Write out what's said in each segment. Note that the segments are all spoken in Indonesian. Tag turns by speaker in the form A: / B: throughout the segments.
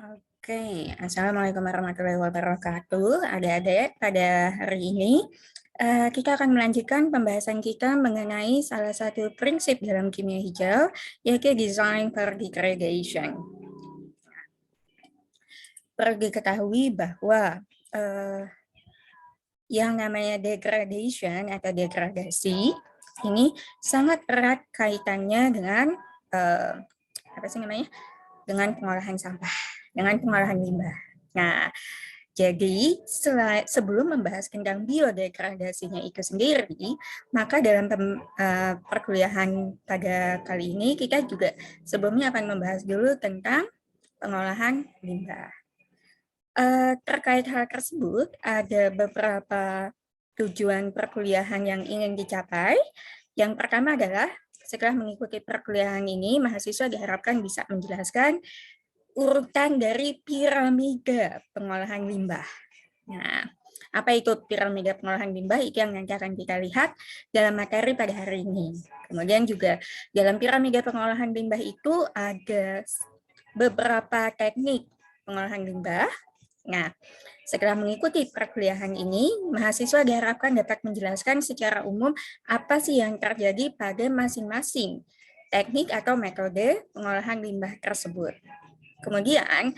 A: Oke, Assalamualaikum warahmatullahi wabarakatuh. Adik-adik, pada hari ini kita akan melanjutkan pembahasan kita mengenai salah satu prinsip dalam kimia hijau, yaitu design per degradation. Perlu diketahui bahwa yang namanya degradation atau degradasi ini sangat erat kaitannya dengan dengan pengolahan sampah, dengan pengolahan limbah. Nah, jadi sebelum membahas tentang biodegradasinya itu sendiri, maka dalam perkuliahan pada kali ini kita juga sebelumnya akan membahas dulu tentang pengolahan limbah. Terkait hal tersebut, ada beberapa tujuan perkuliahan yang ingin dicapai. Yang pertama adalah setelah mengikuti perkuliahan ini, mahasiswa diharapkan bisa menjelaskan urutan dari piramida pengolahan limbah. Nah, apa itu piramida pengolahan limbah? Itu yang nanti akan kita lihat dalam materi pada hari ini. Kemudian juga dalam piramida pengolahan limbah itu ada beberapa teknik pengolahan limbah. Nah, setelah mengikuti perkuliahan ini, mahasiswa diharapkan dapat menjelaskan secara umum apa sih yang terjadi pada masing-masing teknik atau metode pengolahan limbah tersebut. Kemudian,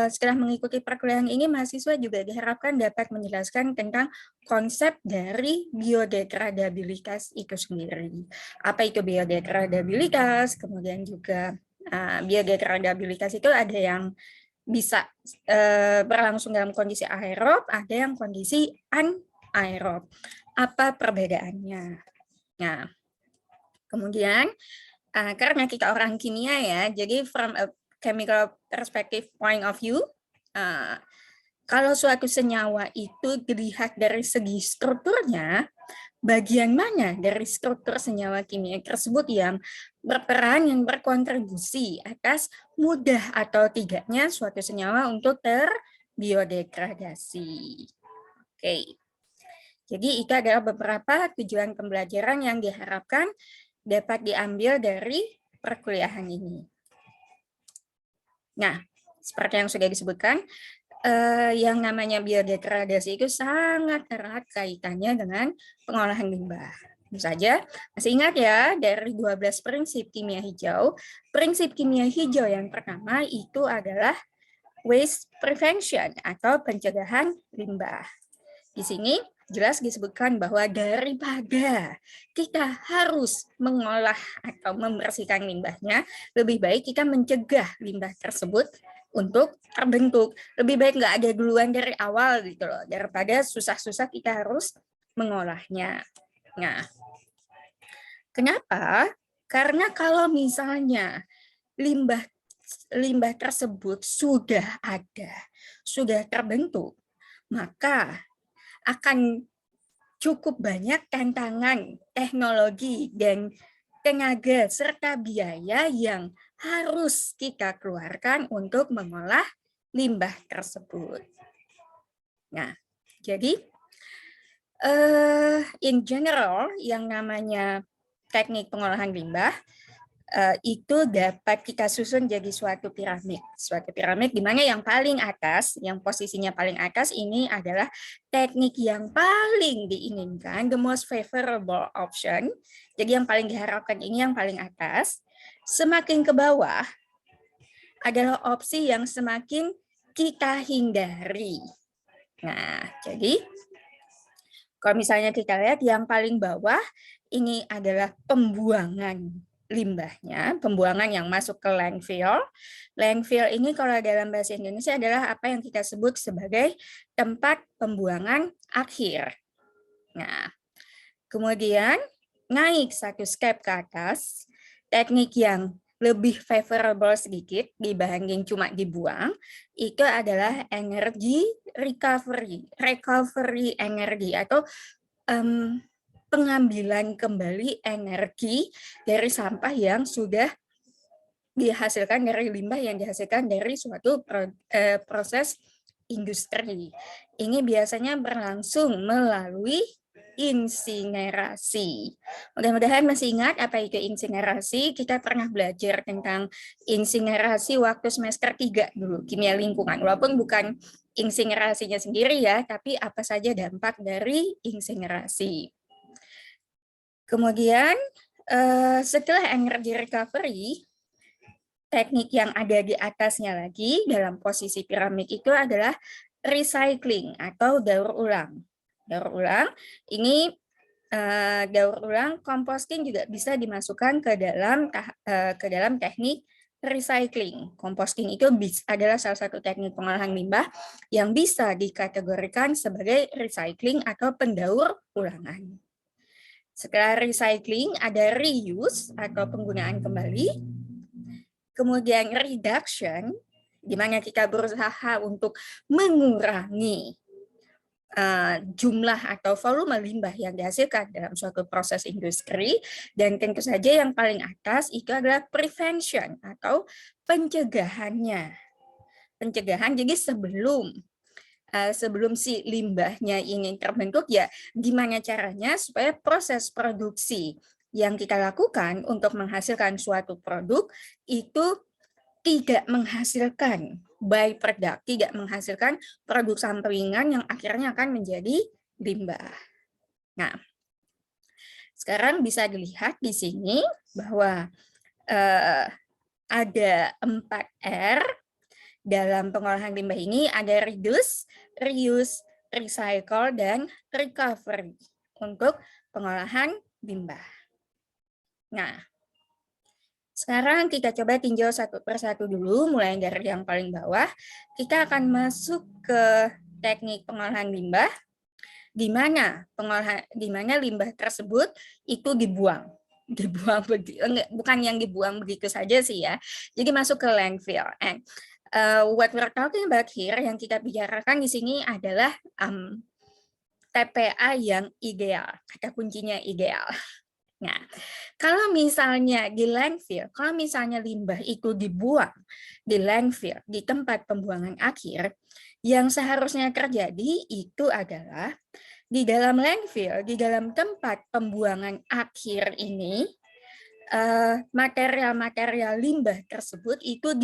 A: setelah mengikuti perkuliahan ini, mahasiswa juga diharapkan dapat menjelaskan tentang konsep dari biodegradabilitas itu sendiri. Apa itu biodegradabilitas? Kemudian juga biodegradabilitas itu ada yang bisa berlangsung dalam kondisi aerob, ada yang kondisi anaerob. Apa perbedaannya? Nah, kemudian karena kita orang kimia ya, jadi from a chemical perspective point of view, kalau suatu senyawa itu dilihat dari segi strukturnya, bagian mana dari struktur senyawa kimia tersebut yang berperan yang berkontribusi atas mudah atau tidaknya suatu senyawa untuk terbiodegradasi. Oke. Jadi itu adalah beberapa tujuan pembelajaran yang diharapkan dapat diambil dari perkuliahan ini. Nah, seperti yang sudah disebutkan, yang namanya biodegradasi itu sangat erat kaitannya dengan pengolahan limbah. Tentu saja, masih ingat ya, dari 12 prinsip kimia hijau, prinsip kimia hijau yang pertama itu adalah waste prevention atau pencegahan limbah. Di sini jelas disebutkan bahwa daripada kita harus mengolah atau membersihkan limbahnya, lebih baik kita mencegah limbah tersebut untuk terbentuk. Lebih baik nggak ada duluan dari awal gitu loh, daripada susah-susah kita harus mengolahnya. Nah, kenapa? Karena kalau misalnya limbah tersebut sudah ada, sudah terbentuk, maka akan cukup banyak tantangan teknologi dan tenaga serta biaya yang harus kita keluarkan untuk mengolah limbah tersebut. Nah, jadi in general yang namanya teknik pengolahan limbah itu dapat kita susun jadi suatu piramid. Suatu piramid di mana yang paling atas, yang posisinya paling atas ini adalah teknik yang paling diinginkan, the most favorable option. Jadi yang paling diharapkan ini yang paling atas. Semakin ke bawah adalah opsi yang semakin kita hindari. Nah, jadi kalau misalnya kita lihat yang paling bawah ini adalah pembuangan limbahnya, pembuangan yang masuk ke landfill. Landfill ini kalau dalam bahasa Indonesia adalah apa yang kita sebut sebagai tempat pembuangan akhir. Nah, kemudian naik satu step ke atas, teknik yang lebih favorable sedikit dibanding cuma dibuang, itu adalah energy recovery energi atau pengambilan kembali energi dari sampah yang sudah dihasilkan dari limbah yang dihasilkan dari suatu proses industri. Ini biasanya berlangsung melalui insinerasi. Mudah-mudahan masih ingat apa itu insinerasi. Kita pernah belajar tentang insinerasi waktu semester 3 dulu, kimia lingkungan. Walaupun bukan insinerasinya sendiri ya, tapi apa saja dampak dari insinerasi. Kemudian setelah energy recovery, teknik yang ada di atasnya lagi dalam posisi piramid itu adalah recycling atau daur ulang. Daur ulang ini daur ulang composting juga bisa dimasukkan ke dalam teknik recycling. Composting itu adalah salah satu teknik pengolahan limbah yang bisa dikategorikan sebagai recycling atau pendaur ulangan. Setelah recycling ada reuse atau penggunaan kembali. Kemudian reduction, di mana kita berusaha untuk mengurangi jumlah atau volume limbah yang dihasilkan dalam suatu proses industri. Dan tentu saja yang paling atas itu adalah prevention atau pencegahannya. Pencegahan, jadi sebelum si limbahnya ini terbentuk, ya gimana caranya supaya proses produksi yang kita lakukan untuk menghasilkan suatu produk itu tidak menghasilkan byproduct, tidak menghasilkan produk sampingan yang akhirnya akan menjadi limbah. Nah, sekarang bisa dilihat di sini bahwa ada 4R dalam pengolahan limbah ini, ada reduce, reuse, recycle, dan recovery untuk pengolahan limbah. Nah, sekarang kita coba tinjau satu persatu dulu, mulai dari yang paling bawah. Kita akan masuk ke teknik pengolahan limbah, di mana limbah tersebut itu dibuang. Bukan yang dibuang begitu saja sih ya. Jadi masuk ke landfill. And what we're talking about here, yang kita bicarakan di sini adalah TPA yang ideal. Kata kuncinya ideal. Nah, kalau misalnya di landfill, kalau misalnya limbah itu dibuang di landfill, di tempat pembuangan akhir, yang seharusnya terjadi itu adalah di dalam landfill, di dalam tempat pembuangan akhir ini, material-material limbah tersebut itu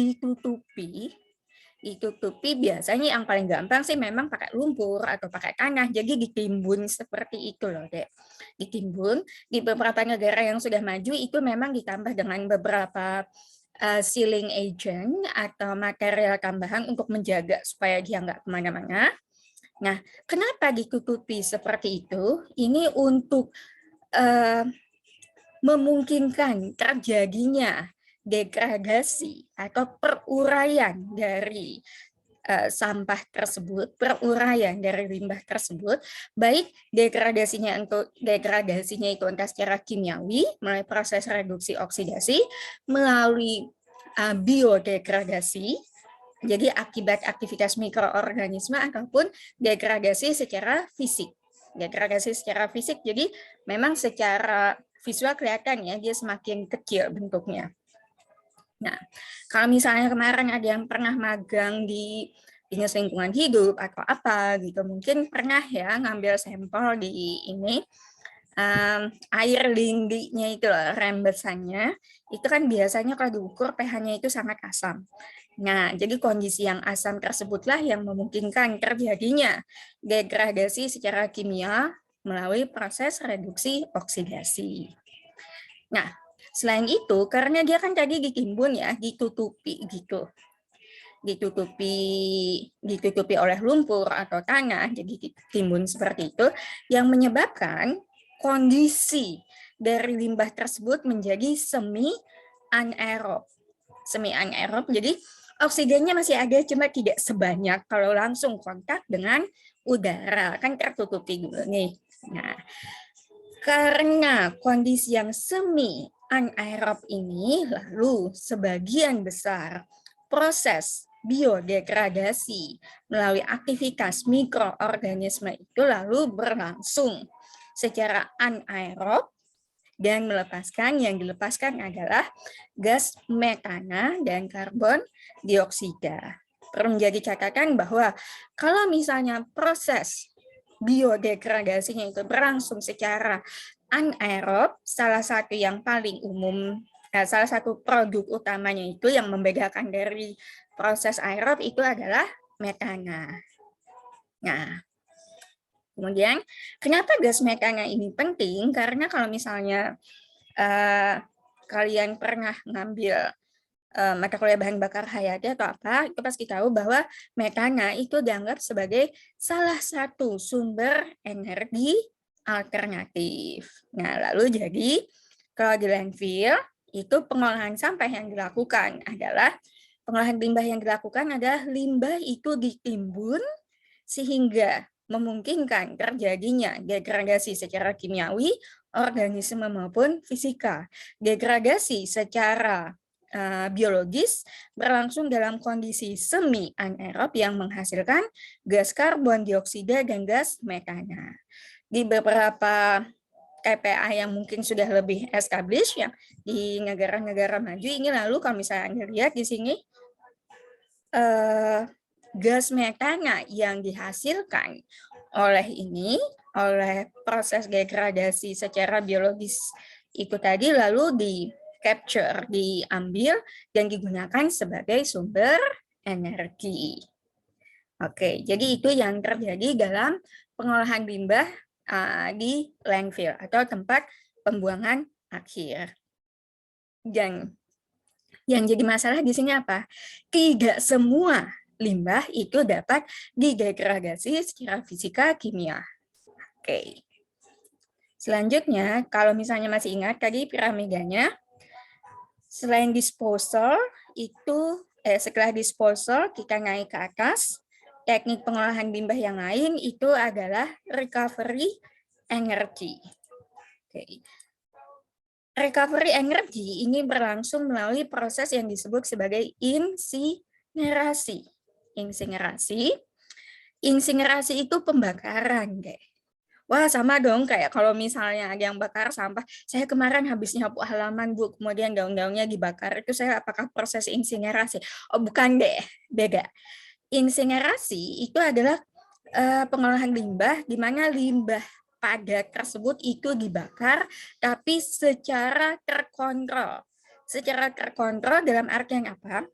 A: ditutupi biasanya yang paling gampang sih memang pakai lumpur atau pakai tanah, jadi ditimbun seperti itu loh Dek. Ditimbun, di beberapa negara yang sudah maju itu memang ditambah dengan beberapa sealing agent atau material tambahan untuk menjaga supaya dia nggak kemana-mana. Nah, kenapa ditutupi seperti itu? Ini untuk memungkinkan terjadinya degradasi atau peruraian dari sampah tersebut, peruraian dari limbah tersebut, baik degradasinya itu entah secara kimiawi melalui proses reduksi oksidasi, melalui biodegradasi, jadi akibat aktivitas mikroorganisme, ataupun degradasi secara fisik. Degradasi secara fisik, jadi memang secara visual kelihatan ya dia semakin kecil bentuknya. Nah, kalau misalnya kemarin ada yang pernah magang di dinas lingkungan hidup atau apa gitu, mungkin pernah ya ngambil sampel di ini air lindinya itu loh, rembesannya itu kan biasanya kalau diukur pH-nya itu sangat asam. Nah, jadi kondisi yang asam tersebutlah yang memungkinkan terjadinya degradasi secara kimia melalui proses reduksi oksidasi. Nah, selain itu, karena dia kan tadi ditimbun ya, ditutupi gitu. Ditutupi oleh lumpur atau tanah, jadi ditimbun seperti itu, yang menyebabkan kondisi dari limbah tersebut menjadi semi anaerob. Semi anaerob, jadi oksigennya masih ada, cuma tidak sebanyak kalau langsung kontak dengan udara, kan tertutupi dulu nih. Nah, karena kondisi yang semi anaerob ini, lalu sebagian besar proses biodegradasi melalui aktivitas mikroorganisme itu lalu berlangsung secara anaerob dan yang dilepaskan adalah gas metana dan karbon dioksida. Perlu menjadi catatan bahwa kalau misalnya proses biodegradasinya itu berlangsung secara anaerob, salah satu yang paling umum, salah satu produk utamanya itu yang membedakan dari proses aerob itu adalah metana. Nah, kemudian kenapa gas metana ini penting? Karena kalau misalnya kalian pernah ngambil mata kuliah bahan bakar hayati atau apa, itu pasti tahu bahwa metana itu dianggap sebagai salah satu sumber energi alternatif. Nah, lalu jadi kalau di landfill itu pengolahan sampah yang dilakukan adalah pengolahan limbah yang dilakukan adalah limbah itu ditimbun sehingga memungkinkan terjadinya degradasi secara kimiawi, organisme maupun fisika. Degradasi secara biologis berlangsung dalam kondisi semi anaerob yang menghasilkan gas karbon dioksida dan gas metana. Di beberapa KPA yang mungkin sudah lebih established yang di negara-negara maju ini, lalu kalau misalnya Anda lihat di sini gas metana yang dihasilkan oleh proses degradasi secara biologis itu tadi lalu di capture, diambil dan digunakan sebagai sumber energi. Oke, jadi itu yang terjadi dalam pengolahan limbah di landfill atau tempat pembuangan akhir. Dan yang jadi masalah di sini apa? Tidak semua limbah itu dapat didegradasi secara fisika kimia. Oke. Selanjutnya, kalau misalnya masih ingat tadi piramidanya, selain disposal itu setelah disposal kita naik ke atas, teknik pengolahan limbah yang lain itu adalah recovery energy. Oke. Recovery energy ini berlangsung melalui proses yang disebut sebagai insinerasi. Insinerasi itu pembakaran, guys. Wah, sama dong kayak kalau misalnya ada yang bakar sampah. Saya kemarin habis nyapu halaman, Bu, kemudian daun-daunnya dibakar. Itu saya apakah proses insinerasi? Oh, bukan deh, beda. Insinerasi itu adalah pengolahan limbah di mana limbah padat tersebut itu dibakar tapi secara terkontrol. Secara terkontrol dalam artian apa?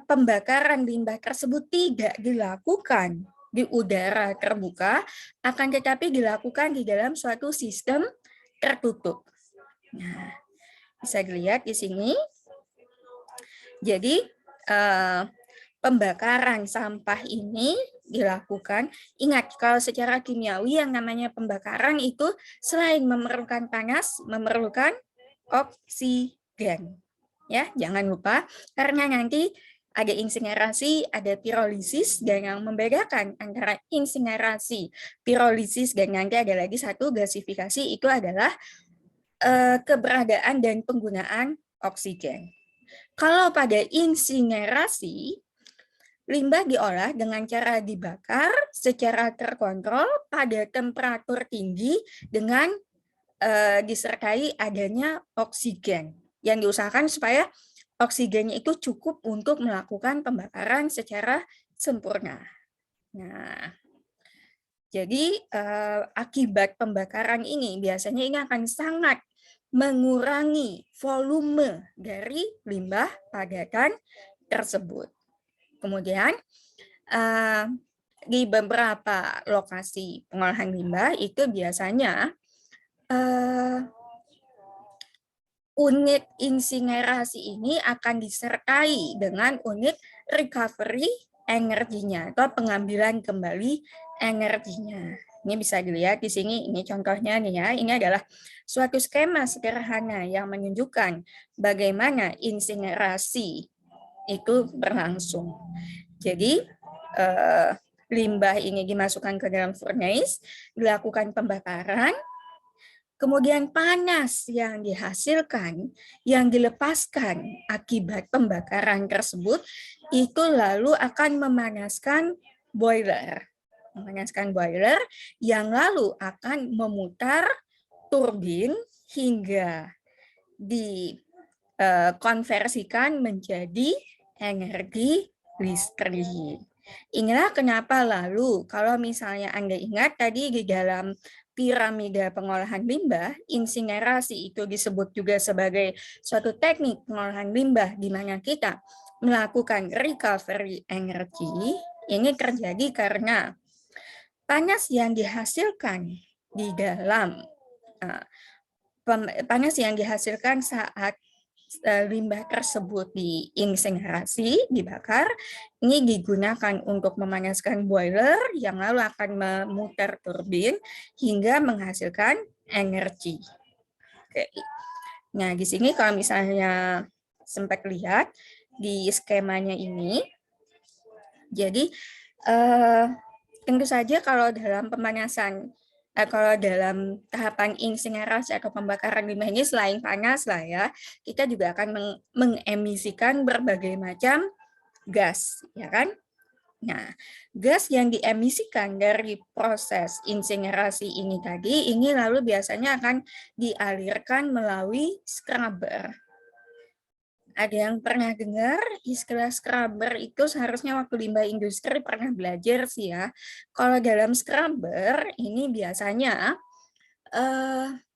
A: Pembakaran limbah tersebut tidak dilakukan di udara terbuka, akan tetapi dilakukan di dalam suatu sistem tertutup. Nah, bisa dilihat di sini. Jadi, pembakaran sampah ini dilakukan, ingat kalau secara kimiawi yang namanya pembakaran itu selain memerlukan panas, memerlukan oksigen. Ya, jangan lupa karena nanti ada insinerasi, ada pirolisis, dan yang membedakan antara insinerasi, pirolisis, dan nanti ada lagi satu gasifikasi itu adalah keberadaan dan penggunaan oksigen. Kalau pada insinerasi, limbah diolah dengan cara dibakar secara terkontrol pada temperatur tinggi dengan disertai adanya oksigen. Yang diusahakan supaya oksigennya itu cukup untuk melakukan pembakaran secara sempurna. Nah, jadi akibat pembakaran ini biasanya ini akan sangat mengurangi volume dari limbah padatan tersebut. Kemudian di beberapa lokasi pengolahan limbah itu biasanya unit insinerasi ini akan disertai dengan unit recovery energinya atau pengambilan kembali energinya. Ini bisa dilihat di sini, ini contohnya nih ya, ini adalah suatu skema sederhana yang menunjukkan bagaimana insinerasi itu berlangsung. Jadi limbah ini dimasukkan ke dalam furnace, dilakukan pembakaran, kemudian panas yang dihasilkan, yang dilepaskan akibat pembakaran tersebut, itu lalu akan memanaskan boiler. Memanaskan boiler yang lalu akan memutar turbin hingga dikonversikan menjadi energi listrik. Inilah kenapa lalu kalau misalnya Anda ingat tadi di dalam piramida pengolahan limbah, insinerasi itu disebut juga sebagai suatu teknik pengolahan limbah di mana kita melakukan recovery energy. Ini terjadi karena panas yang dihasilkan di dalam panas yang dihasilkan saat limbah tersebut diinsinerasi, dibakar, ini digunakan untuk memanaskan boiler yang lalu akan memutar turbin hingga menghasilkan energi. Oke. Nah, di sini kalau misalnya sempat lihat di skemanya ini, jadi tentu saja kalau dalam pemanasan kalau dalam tahapan insinerasi atau pembakaran limbah ini selain panas lah ya, kita juga akan mengemisikan berbagai macam gas, ya kan? Nah, gas yang diemisikan dari proses insinerasi ini tadi, ini lalu biasanya akan dialirkan melalui scrubber. Ada yang pernah dengar istilah scrubber itu seharusnya waktu limbah industri pernah belajar sih ya. Kalau dalam scrubber ini biasanya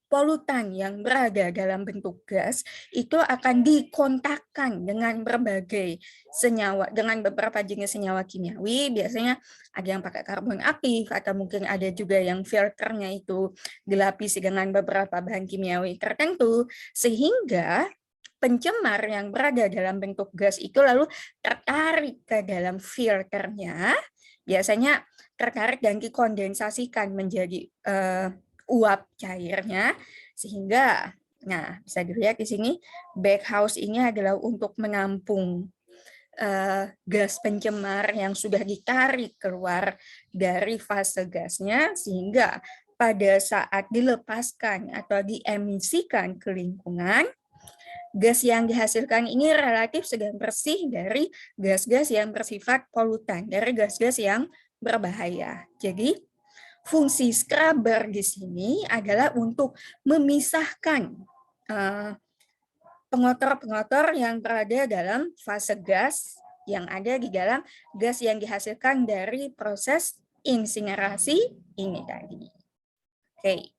A: polutan yang berada dalam bentuk gas itu akan dikontakkan dengan berbagai senyawa, dengan beberapa jenis senyawa kimiawi. Biasanya ada yang pakai karbon aktif atau mungkin ada juga yang filternya itu dilapisi dengan beberapa bahan kimiawi tertentu, sehingga pencemar yang berada dalam bentuk gas itu lalu tertarik ke dalam filternya, biasanya tertarik dan dikondensasikan menjadi uap cairnya, sehingga, nah bisa dilihat di sini, baghouse ini adalah untuk menampung gas pencemar yang sudah ditarik keluar dari fase gasnya, sehingga pada saat dilepaskan atau diemisikan ke lingkungan, gas yang dihasilkan ini relatif sudah bersih dari gas-gas yang bersifat polutan, dari gas-gas yang berbahaya. Jadi, fungsi scrubber di sini adalah untuk memisahkan pengotor-pengotor yang berada dalam fase gas yang ada di dalam gas yang dihasilkan dari proses insinerasi ini tadi. Oke.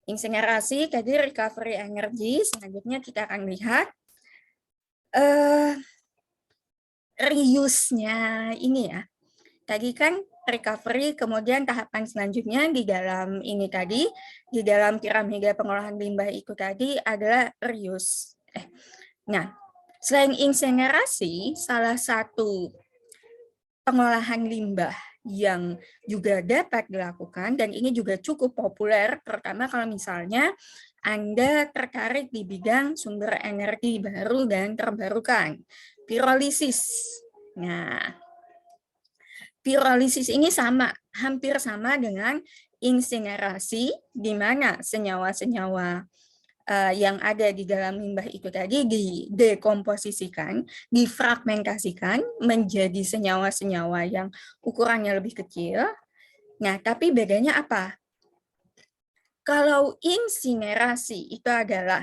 A: Insinerasi, tadi recovery energy, selanjutnya kita akan lihat reuse-nya ini ya. Tadi kan recovery, kemudian tahapan selanjutnya di dalam ini tadi, di dalam piramida pengolahan limbah itu tadi adalah reuse. Nah, selain insinerasi, salah satu pengolahan limbah yang juga dapat dilakukan, dan ini juga cukup populer, terutama kalau misalnya Anda tertarik di bidang sumber energi baru dan terbarukan, pirolisis. Nah, pirolisis ini hampir sama dengan insinerasi, di mana senyawa-senyawa yang ada di dalam limbah itu tadi didekomposisikan, difragmentasikan menjadi senyawa-senyawa yang ukurannya lebih kecil. Nah, tapi bedanya apa? Kalau insinerasi itu adalah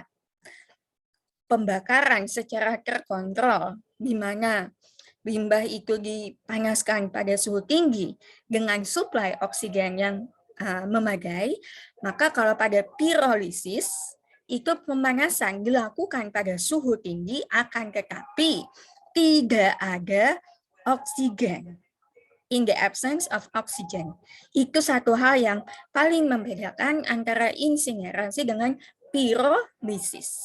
A: pembakaran secara terkontrol, di mana limbah itu dipanaskan pada suhu tinggi dengan suplai oksigen yang memadai, maka kalau pada pirolisis, itu pemanasan dilakukan pada suhu tinggi, akan tetapi tidak ada oksigen. In the absence of oxygen. Itu satu hal yang paling membedakan antara insinerasi dengan pirolisis.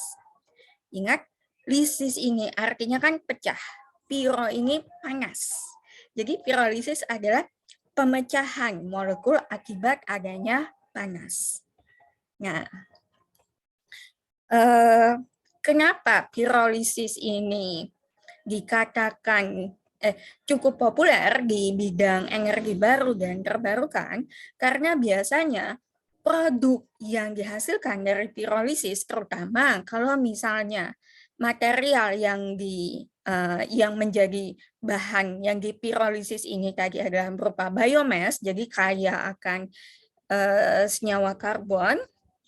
A: Ingat, lisis ini artinya kan pecah. Piro ini panas. Jadi pirolisis adalah pemecahan molekul akibat adanya panas. Nah, kenapa pirolisis ini dikatakan cukup populer di bidang energi baru dan terbarukan? Karena biasanya produk yang dihasilkan dari pirolisis, terutama kalau misalnya material yang menjadi bahan yang dipirolisis ini tadi adalah berupa biomass, jadi kaya akan senyawa karbon,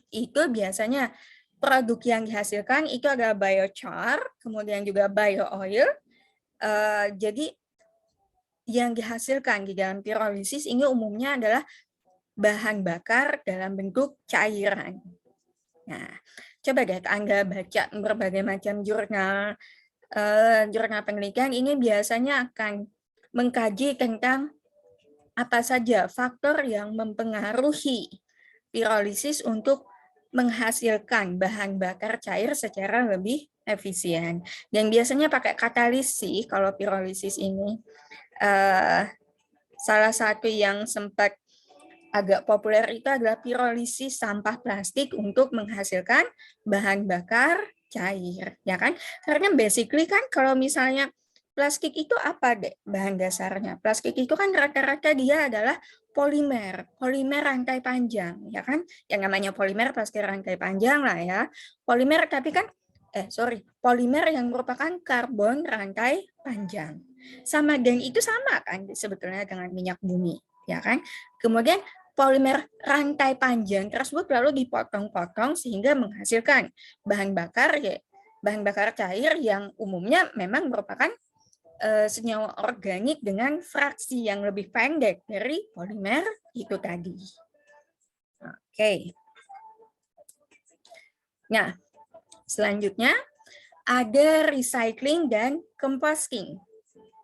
A: itu biasanya produk yang dihasilkan itu adalah biochar, kemudian juga bio oil. Jadi yang dihasilkan di dalam pirolisis ini umumnya adalah bahan bakar dalam bentuk cairan. Nah, coba deh Anda baca berbagai macam jurnal penelitian, ini biasanya akan mengkaji tentang apa saja faktor yang mempengaruhi pirolisis untuk menghasilkan bahan bakar cair secara lebih efisien. Dan biasanya pakai katalis sih kalau pirolisis ini. Salah satu yang sempat agak populer itu adalah pirolisis sampah plastik untuk menghasilkan bahan bakar cair, ya kan? Karena basically kan kalau misalnya plastik itu apa deh bahan dasarnya? Plastik itu kan rata-rata dia adalah polimer rantai panjang, ya kan? Yang namanya polimer pasti rantai panjang lah ya. Polimer tapi kan polimer yang merupakan karbon rantai panjang. Sama dan itu sama kan sebetulnya dengan minyak bumi, ya kan? Kemudian polimer rantai panjang tersebut lalu dipotong-potong sehingga menghasilkan bahan bakar cair yang umumnya memang merupakan senyawa organik dengan fraksi yang lebih pendek dari polimer itu tadi. Oke. Nah, selanjutnya ada recycling dan composting.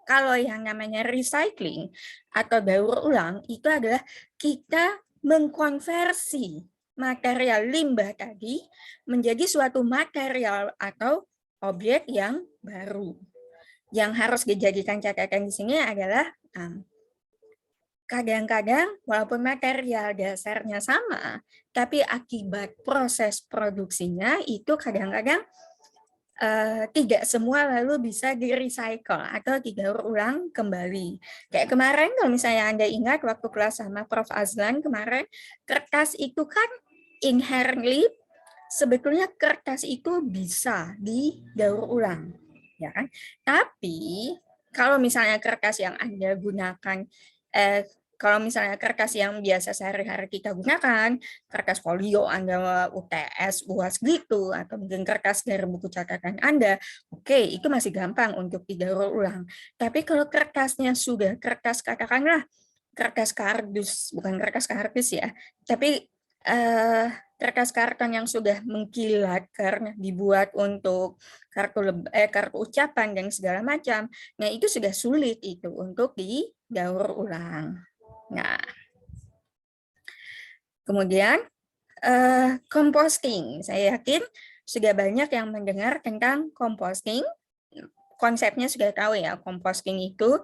A: Kalau yang namanya recycling atau daur ulang itu adalah kita mengkonversi material limbah tadi menjadi suatu material atau objek yang baru. Yang harus dijadikan catatan di sini adalah kadang-kadang walaupun material dasarnya sama, tapi akibat proses produksinya itu kadang-kadang tidak semua lalu bisa di-recycle atau didaur ulang kembali. Kayak kemarin kalau misalnya Anda ingat waktu kelas sama Prof. Azlan kemarin, kertas itu kan inherently sebetulnya kertas itu bisa didaur ulang, ya kan? Tapi kalau misalnya kertas yang Anda gunakan kalau misalnya kertas yang biasa sehari-hari kita gunakan, kertas folio Anda UTS, UAS gitu, atau mungkin kertas dari buku catatan Anda, oke, itu masih gampang untuk didaur ulang. Tapi kalau kertasnya sudah kertas, katakanlah kertas kardus, bukan kertas kardus ya, tapi kertas karton yang sudah mengkilat karena dibuat untuk kartu ucapan dan segala macam, nah itu sudah sulit itu untuk didaur ulang. Nah, kemudian composting. Saya yakin sudah banyak yang mendengar tentang composting. Konsepnya sudah tahu ya, composting itu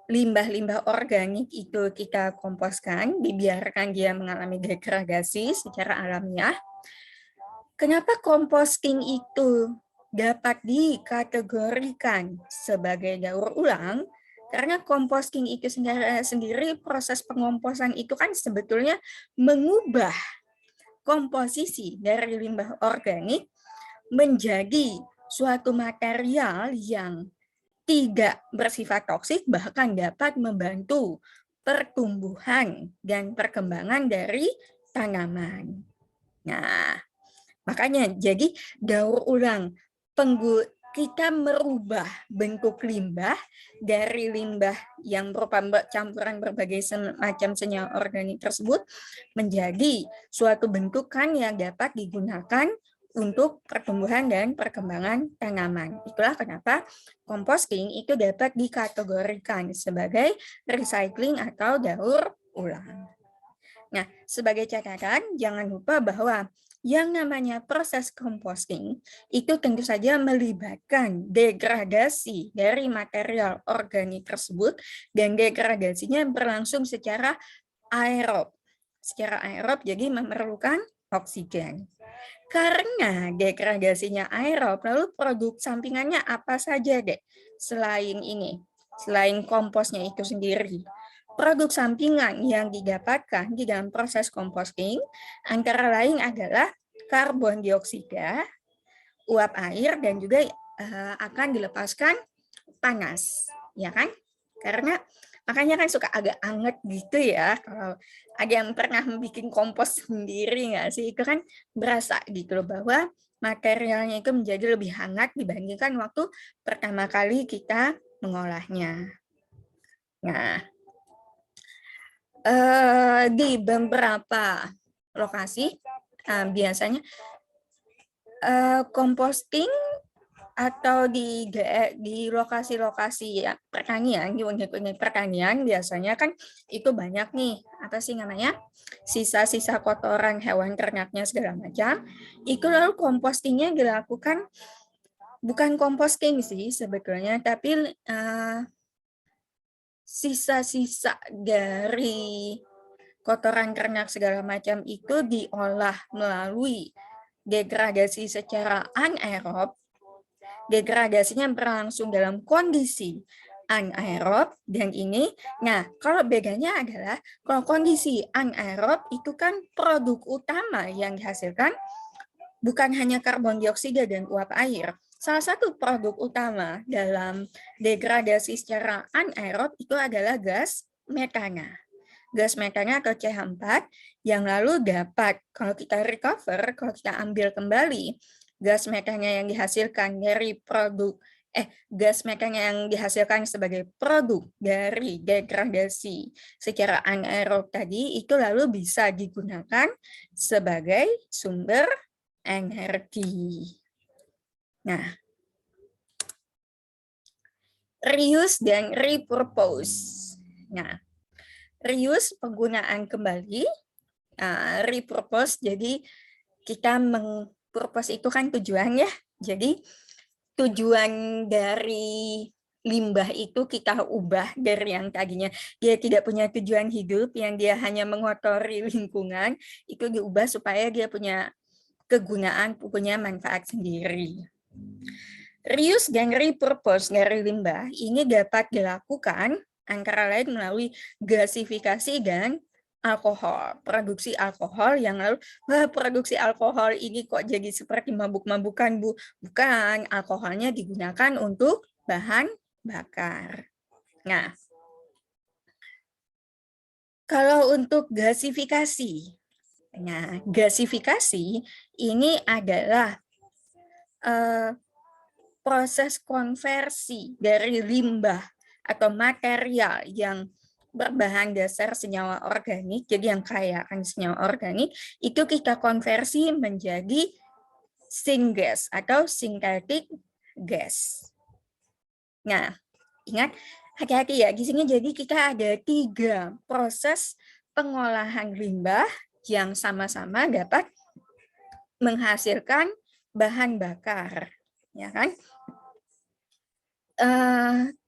A: limbah-limbah organik itu kita komposkan, dibiarkan dia mengalami degradasi secara alamiah. Kenapa composting itu dapat dikategorikan sebagai daur ulang? Karena composting itu sendiri proses pengomposan itu kan sebetulnya mengubah komposisi dari limbah organik menjadi suatu material yang tidak bersifat toksik, bahkan dapat membantu pertumbuhan dan perkembangan dari tanaman. Nah, makanya jadi daur ulang kita merubah bentuk limbah dari limbah yang berupa campuran berbagai macam senyawa organik tersebut menjadi suatu bentukan yang dapat digunakan untuk pertumbuhan dan perkembangan tanaman. Itulah kenapa composting itu dapat dikategorikan sebagai recycling atau daur ulang. Nah, sebagai catatan, jangan lupa bahwa yang namanya proses composting itu tentu saja melibatkan degradasi dari material organik tersebut dan degradasinya berlangsung secara aerob. Secara aerob jadi memerlukan oksigen. Karena degradasinya aerob, lalu produk sampingannya apa saja deh selain ini, selain komposnya itu sendiri. Produk sampingan yang didapatkan di dalam proses composting antara lain adalah karbon dioksida, uap air, dan juga akan dilepaskan panas, ya kan? Karena makanya kan suka agak anget gitu ya. Kalau ada yang pernah bikin kompos sendiri nggak sih? Itu kan berasa gitu loh bahwa materialnya itu menjadi lebih hangat dibandingkan waktu pertama kali kita mengolahnya. Nah, di beberapa lokasi biasanya composting atau di lokasi-lokasi ya pertanian, di unit-unit pertanian biasanya kan itu banyak nih, apa sih namanya, sisa-sisa kotoran hewan ternaknya segala macam, itu lalu compostingnya dilakukan, bukan composting sih sebetulnya, tapi sisa-sisa dari kotoran ternak segala macam itu diolah melalui degradasi secara anaerob. Degradasinya berlangsung dalam kondisi anaerob dan ini, nah kalau bedanya adalah kalau kondisi anaerob itu kan produk utama yang dihasilkan bukan hanya karbon dioksida dan uap air. Salah satu produk utama dalam degradasi secara anaerob itu adalah gas metana. Gas metana atau CH4 yang lalu dapat, kalau kita recover, kalau kita ambil kembali gas metana yang dihasilkan dari gas metana yang dihasilkan sebagai produk dari degradasi secara anaerob tadi itu lalu bisa digunakan sebagai sumber energi. Nah, reuse dan repurpose. Nah, reuse penggunaan kembali, repurpose jadi kita purpose itu kan tujuan ya. Jadi tujuan dari limbah itu kita ubah dari yang tadinya dia tidak punya tujuan hidup, yang dia hanya mengotori lingkungan, itu diubah supaya dia punya kegunaan, punya manfaat sendiri. Reuse dan repurpose dari limbah ini dapat dilakukan antara lain melalui gasifikasi dan alkohol, produksi alkohol yang lalu, produksi alkohol ini kok jadi seperti mabuk-mabukan, Bu? Bukan, alkoholnya digunakan untuk bahan bakar. Nah, kalau untuk gasifikasi, nah gasifikasi ini adalah proses konversi dari limbah atau material yang berbahan dasar senyawa organik, jadi yang kaya akan senyawa organik, itu kita konversi menjadi syngas atau synthetic gas. Nah, ingat, hati-hati ya, di sini jadi kita ada 3 proses pengolahan limbah yang sama-sama dapat menghasilkan bahan bakar, ya kan?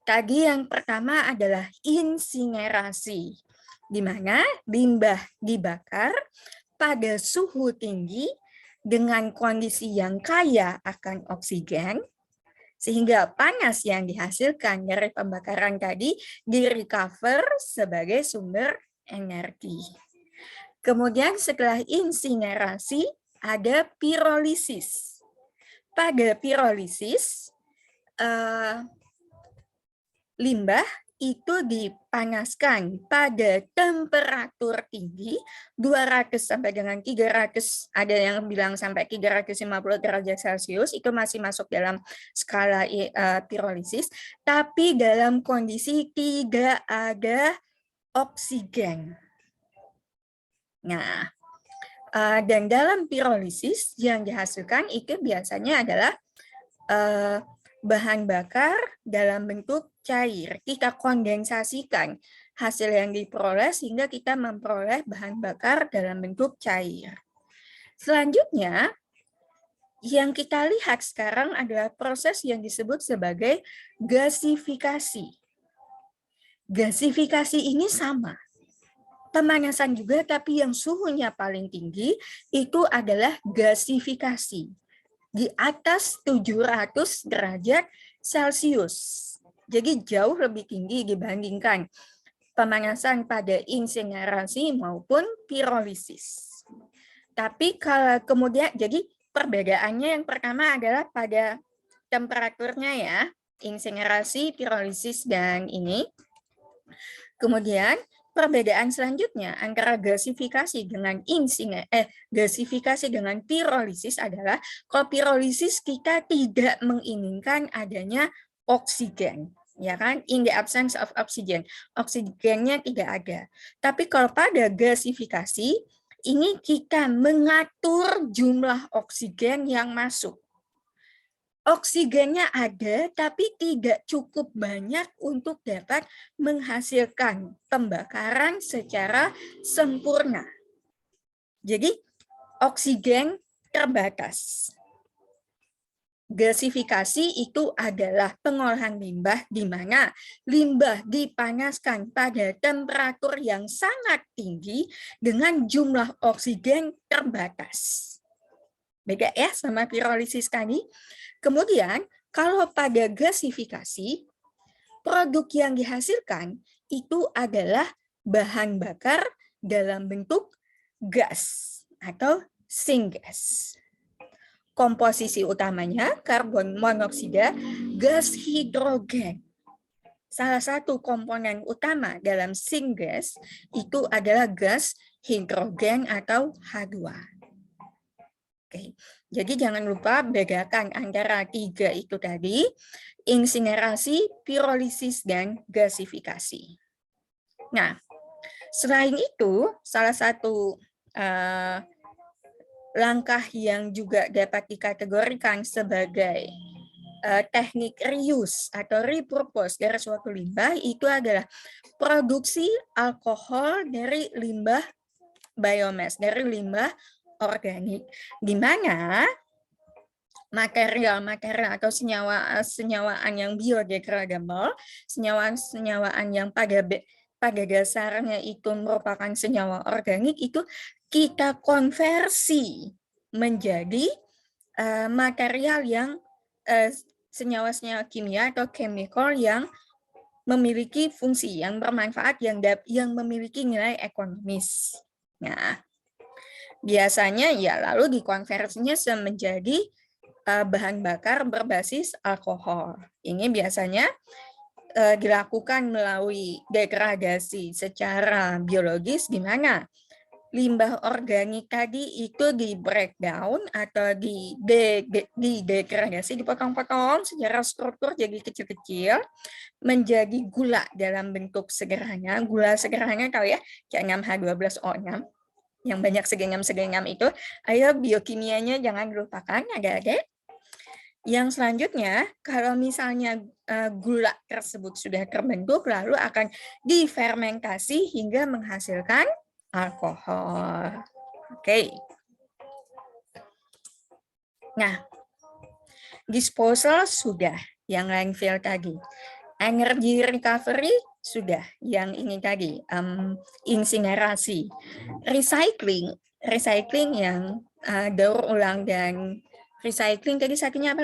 A: Tadi yang pertama adalah insinerasi, di mana limbah dibakar pada suhu tinggi dengan kondisi yang kaya akan oksigen, sehingga panas yang dihasilkan dari pembakaran tadi direcover sebagai sumber energi. Kemudian setelah insinerasi ada pirolisis. Pada pirolisis, limbah itu dipanaskan pada temperatur tinggi 200 sampai dengan 300, ada yang bilang sampai 350 derajat Celcius, itu masih masuk dalam skala pirolisis, tapi dalam kondisi tidak ada oksigen. Nah, dan dalam pirolisis yang dihasilkan itu biasanya adalah bahan bakar dalam bentuk cair. Kita kondensasikan hasil yang diperoleh sehingga kita memperoleh bahan bakar dalam bentuk cair. Selanjutnya, yang kita lihat sekarang adalah proses yang disebut sebagai gasifikasi. Gasifikasi ini sama. Pemanasan juga, tapi yang suhunya paling tinggi itu adalah gasifikasi. Di atas 700 derajat Celcius. Jadi jauh lebih tinggi dibandingkan pemanasan pada insinerasi maupun pirolisis. Tapi kalau kemudian, jadi perbedaannya yang pertama adalah pada temperaturnya ya, insinerasi, pirolisis, dan ini. Kemudian perbedaan selanjutnya antara gasifikasi dengan gasifikasi dengan pirolisis adalah kalau pirolisis kita tidak menginginkan adanya oksigen. ya kan? In the absence of oxygen, oksigennya tidak ada. Tapi kalau pada gasifikasi, ini kita mengatur jumlah oksigen yang masuk. Oksigennya ada, tapi tidak cukup banyak untuk dapat menghasilkan pembakaran secara sempurna. Jadi, oksigen terbatas. Gasifikasi itu adalah pengolahan limbah di mana limbah dipanaskan pada temperatur yang sangat tinggi dengan jumlah oksigen terbatas. Beda ya sama pirolisis tadi. Kemudian kalau pada gasifikasi, produk yang dihasilkan itu adalah bahan bakar dalam bentuk gas atau syngas. Komposisi utamanya karbon monoksida, gas hidrogen. Salah satu komponen utama dalam syngas itu adalah gas hidrogen atau H2. Oke. Jadi jangan lupa bedakan antara tiga itu tadi, insinerasi, pirolisis, dan gasifikasi. Nah, selain itu, salah satu langkah yang juga dapat dikategorikan sebagai teknik reuse atau repurpose dari suatu limbah itu adalah produksi alkohol dari limbah biomass, dari limbah organik, di mana material-material atau senyawaan yang biodegradable, senyawaan yang pada dasarnya itu merupakan senyawa organik itu kita konversi menjadi material yang senyawa-senyawa kimia atau chemical yang memiliki fungsi, yang bermanfaat, yang memiliki nilai ekonomis. Nah, biasanya ya lalu dikonversinya menjadi bahan bakar berbasis alkohol. Ini biasanya dilakukan melalui degradasi secara biologis, di mana limbah organik tadi itu di breakdown atau di degradasi, dipotong-potong secara struktur jadi kecil-kecil menjadi gula dalam bentuk segeranya. Gula segeranya tahu ya, C6H12O6 yang banyak segengam-segengam itu. Ayo biokimianya jangan dilupakan, adik-adik. Yang selanjutnya, kalau misalnya gula tersebut sudah terbentuk, lalu akan difermentasi hingga menghasilkan alkohol. Oke. Nah, disposal sudah, yang landfill tadi. Energy recovery sudah, yang ini tadi, insinerasi. Recycling yang daur ulang dan recycling tadi satunya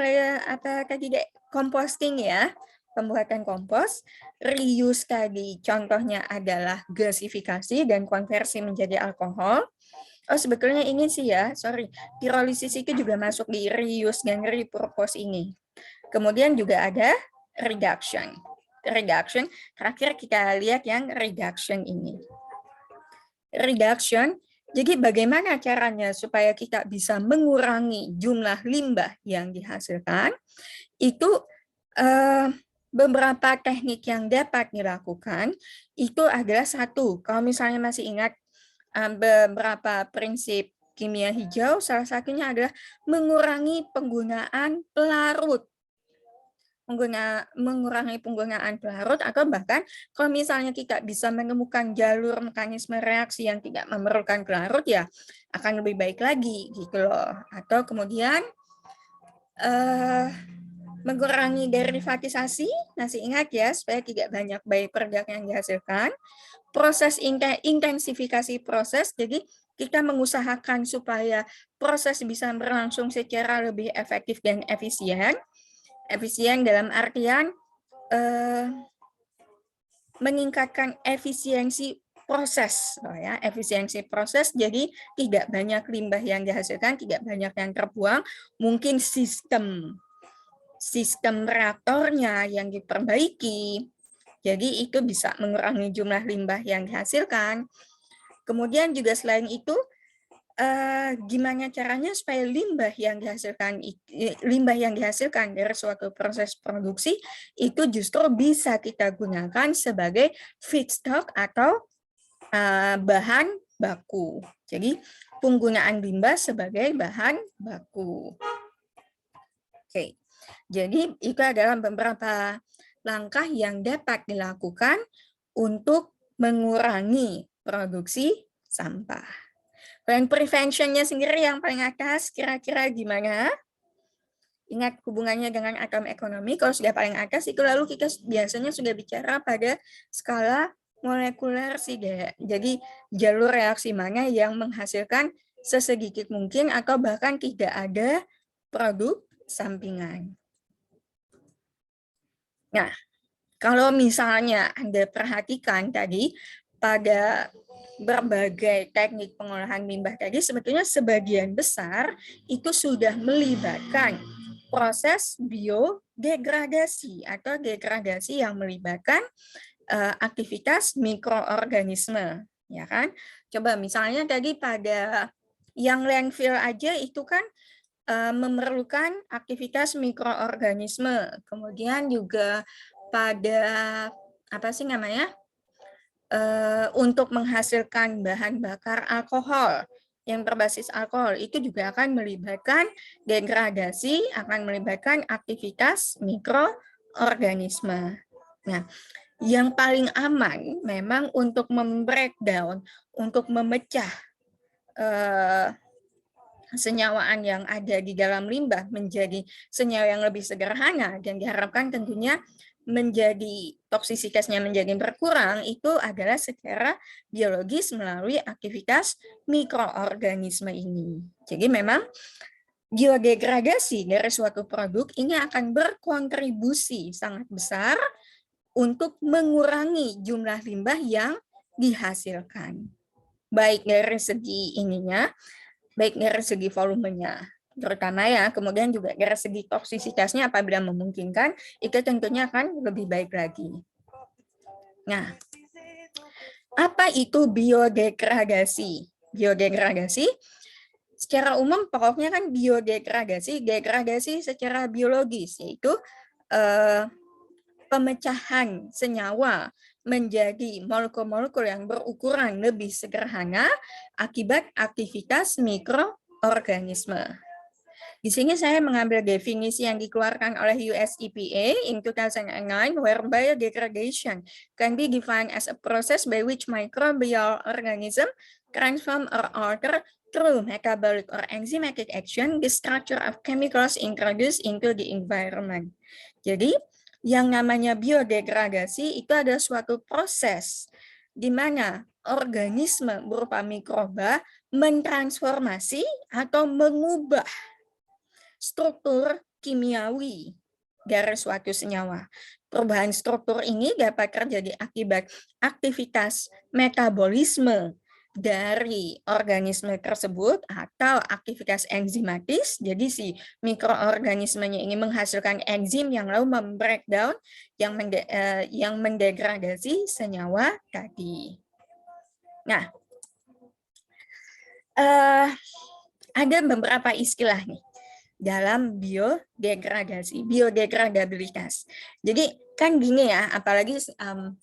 A: apa tadi dek? Composting ya, pembuatan kompos. Reuse tadi contohnya adalah gasifikasi dan konversi menjadi alkohol. Oh sebetulnya ini sih ya, pirolisis itu juga masuk di reuse dan repurpose ini. Kemudian juga ada reduction. Terakhir kita lihat yang reduction ini. Reduction, jadi bagaimana caranya supaya kita bisa mengurangi jumlah limbah yang dihasilkan? Itu beberapa teknik yang dapat dilakukan, itu adalah satu, kalau misalnya masih ingat beberapa prinsip kimia hijau, salah satunya adalah mengurangi penggunaan pelarut. Mengurangi penggunaan pelarut, atau bahkan kalau misalnya kita bisa menemukan jalur mekanisme reaksi yang tidak memerlukan pelarut, ya akan lebih baik lagi gitu loh. Atau kemudian mengurangi derivatisasi, masih ingat ya, supaya tidak banyak byproduct yang dihasilkan. Proses intensifikasi proses, jadi kita mengusahakan supaya proses bisa berlangsung secara lebih efektif dan efisien. Efisien dalam artian meningkatkan efisiensi proses, ya, efisiensi proses. Jadi tidak banyak limbah yang dihasilkan, tidak banyak yang terbuang. Mungkin sistem reaktornya yang diperbaiki. Jadi itu bisa mengurangi jumlah limbah yang dihasilkan. Kemudian juga selain itu gimana caranya supaya limbah yang dihasilkan dari suatu proses produksi itu justru bisa kita gunakan sebagai feedstock atau bahan baku. Jadi penggunaan limbah sebagai bahan baku. Oke, jadi itu adalah beberapa langkah yang dapat dilakukan untuk mengurangi produksi sampah. Dan prevention-nya sendiri yang paling atas kira-kira gimana? Ingat hubungannya dengan atom ekonomi, kalau sudah paling atas itu lalu kita biasanya sudah bicara pada skala molekuler sih, jadi jalur reaksi mana yang menghasilkan sesedikit mungkin atau bahkan tidak ada produk sampingan. Nah, kalau misalnya Anda perhatikan tadi pada berbagai teknik pengolahan limbah tadi, sebetulnya sebagian besar itu sudah melibatkan proses biodegradasi atau degradasi yang melibatkan aktivitas mikroorganisme, ya kan? Coba misalnya tadi pada yang landfill aja itu kan memerlukan aktivitas mikroorganisme, kemudian juga pada apa sih namanya? Untuk menghasilkan bahan bakar alkohol yang berbasis alkohol itu juga akan melibatkan degradasi, akan melibatkan aktivitas mikroorganisme. Nah, yang paling aman memang untuk membreakdown, untuk memecah senyawaan yang ada di dalam limbah menjadi senyawa yang lebih sederhana dan diharapkan tentunya menjadi toksisitasnya menjadi berkurang itu adalah secara biologis melalui aktivitas mikroorganisme ini. Jadi memang biodegradasi dari suatu produk ini akan berkontribusi sangat besar untuk mengurangi jumlah limbah yang dihasilkan. Baik dari segi ininya, baik dari segi volumenya, terutama ya, kemudian juga dari segi toksisitasnya apabila memungkinkan, itu tentunya akan lebih baik lagi. Nah, apa itu biodegradasi? Biodegradasi secara umum pokoknya kan biodegradasi, degradasi secara biologis, yaitu pemecahan senyawa menjadi molekul-molekul yang berukuran lebih sederhana akibat aktivitas mikroorganisme. Di sini saya mengambil definisi yang dikeluarkan oleh US EPA in 2009, where biodegradation can be defined as a process by which microbial organism transform or alter through metabolic or enzymatic action the structure of chemicals introduced into the environment. Jadi, yang namanya biodegradasi itu adalah suatu proses di mana organisme berupa mikroba mentransformasi atau mengubah struktur kimiawi dari suatu senyawa. Perubahan struktur ini dapat terjadi akibat aktivitas metabolisme dari organisme tersebut atau aktivitas enzimatis. Jadi si mikroorganismenya ini menghasilkan enzim yang lalu membreakdown, yang mendegradasi senyawa tadi. Nah, ada beberapa istilah nih dalam biodegradasi, biodegradabilitas. Jadi kan gini ya, apalagi 20-30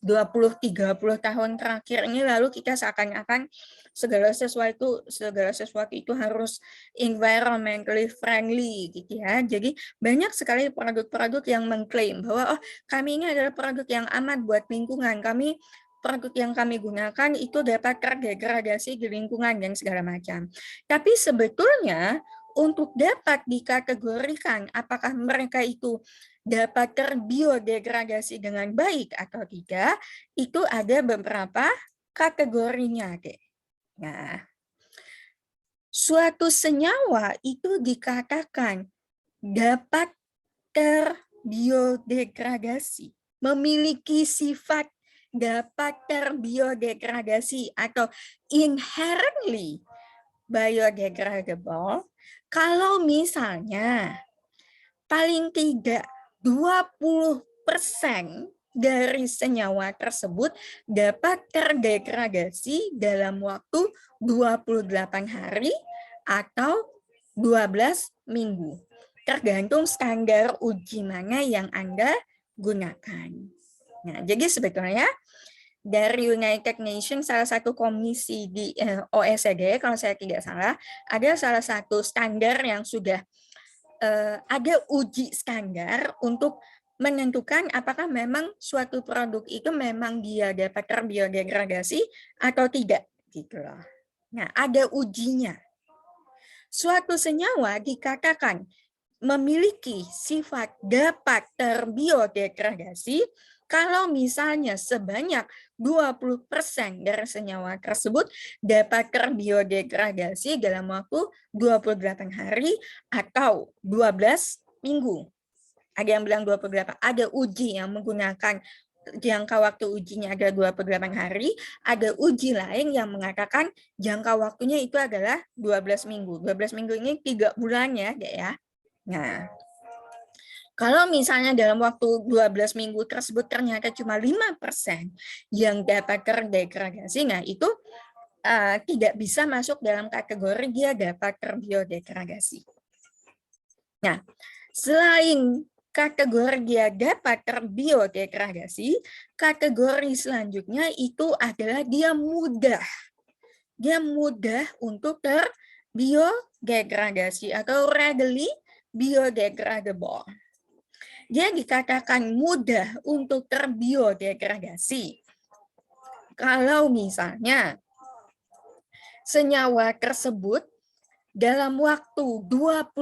A: tahun terakhir ini lalu kita seakan-akan segala sesuatu itu harus environmentally friendly gitu ya. Jadi banyak sekali produk-produk yang mengklaim bahwa kami ini adalah produk yang aman buat lingkungan, produk yang kami gunakan itu dapat terdegradasi di lingkungan dan segala macam. Tapi sebetulnya untuk dapat dikategorikan apakah mereka itu dapat terbiodegradasi dengan baik atau tidak, itu ada beberapa kategorinya. Nah, suatu senyawa itu dikatakan dapat terbiodegradasi, memiliki sifat dapat terbiodegradasi atau inherently biodegradable kalau misalnya paling tidak 20% dari senyawa tersebut dapat terdegradasi dalam waktu 28 hari atau 12 minggu. Tergantung standar uji mana yang Anda gunakan. Nah, jadi sebetulnya dari United Nations, salah satu komisi di OECD, kalau saya tidak salah, ada salah satu standar yang sudah ada uji standar untuk menentukan apakah memang suatu produk itu memang dia dapat terbiodegradasi atau tidak, gitu loh. Nah, ada ujinya. Suatu senyawa dikatakan memiliki sifat dapat terbiodegradasi kalau misalnya sebanyak 20% dari senyawa tersebut dapat terbiodegradasi dalam waktu 28 hari atau 12 minggu. Ada yang bilang 28, ada uji yang menggunakan jangka waktu ujinya ada 28 hari, ada uji lain yang mengatakan jangka waktunya itu adalah 12 minggu. 12 minggu ini 3 bulan ya, Dek ya. Nah, kalau misalnya dalam waktu 12 minggu tersebut ternyata cuma 5% yang dapat terdegradasi, nah itu tidak bisa masuk dalam kategori dia dapat terbiodegradasi. Nah, selain kategori dia dapat terbiodegradasi, kategori selanjutnya itu adalah dia mudah. Dia mudah untuk terbiodegradasi atau readily biodegradable. Dia dikatakan mudah untuk terbiodegradasi kalau misalnya senyawa tersebut dalam waktu 28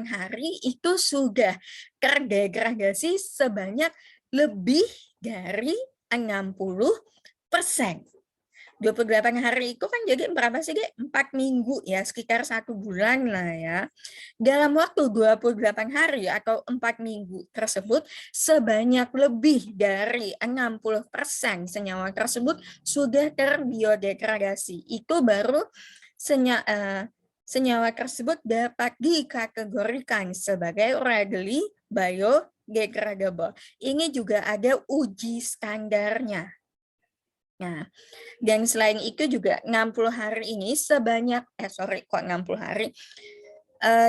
A: hari itu sudah terdegradasi sebanyak lebih dari 60%. 28 hari itu kan jadi berapa sih, Dek? 4 minggu ya, sekitar 1 bulan lah ya. Dalam waktu 28 hari atau 4 minggu tersebut, sebanyak lebih dari 60% senyawa tersebut sudah terbiodegradasi. Itu baru senyawa tersebut dapat dikategorikan sebagai readily biodegradable. Ini juga ada uji standarnya. Nah, dan selain itu juga 60 hari ini sebanyak, 60 hari.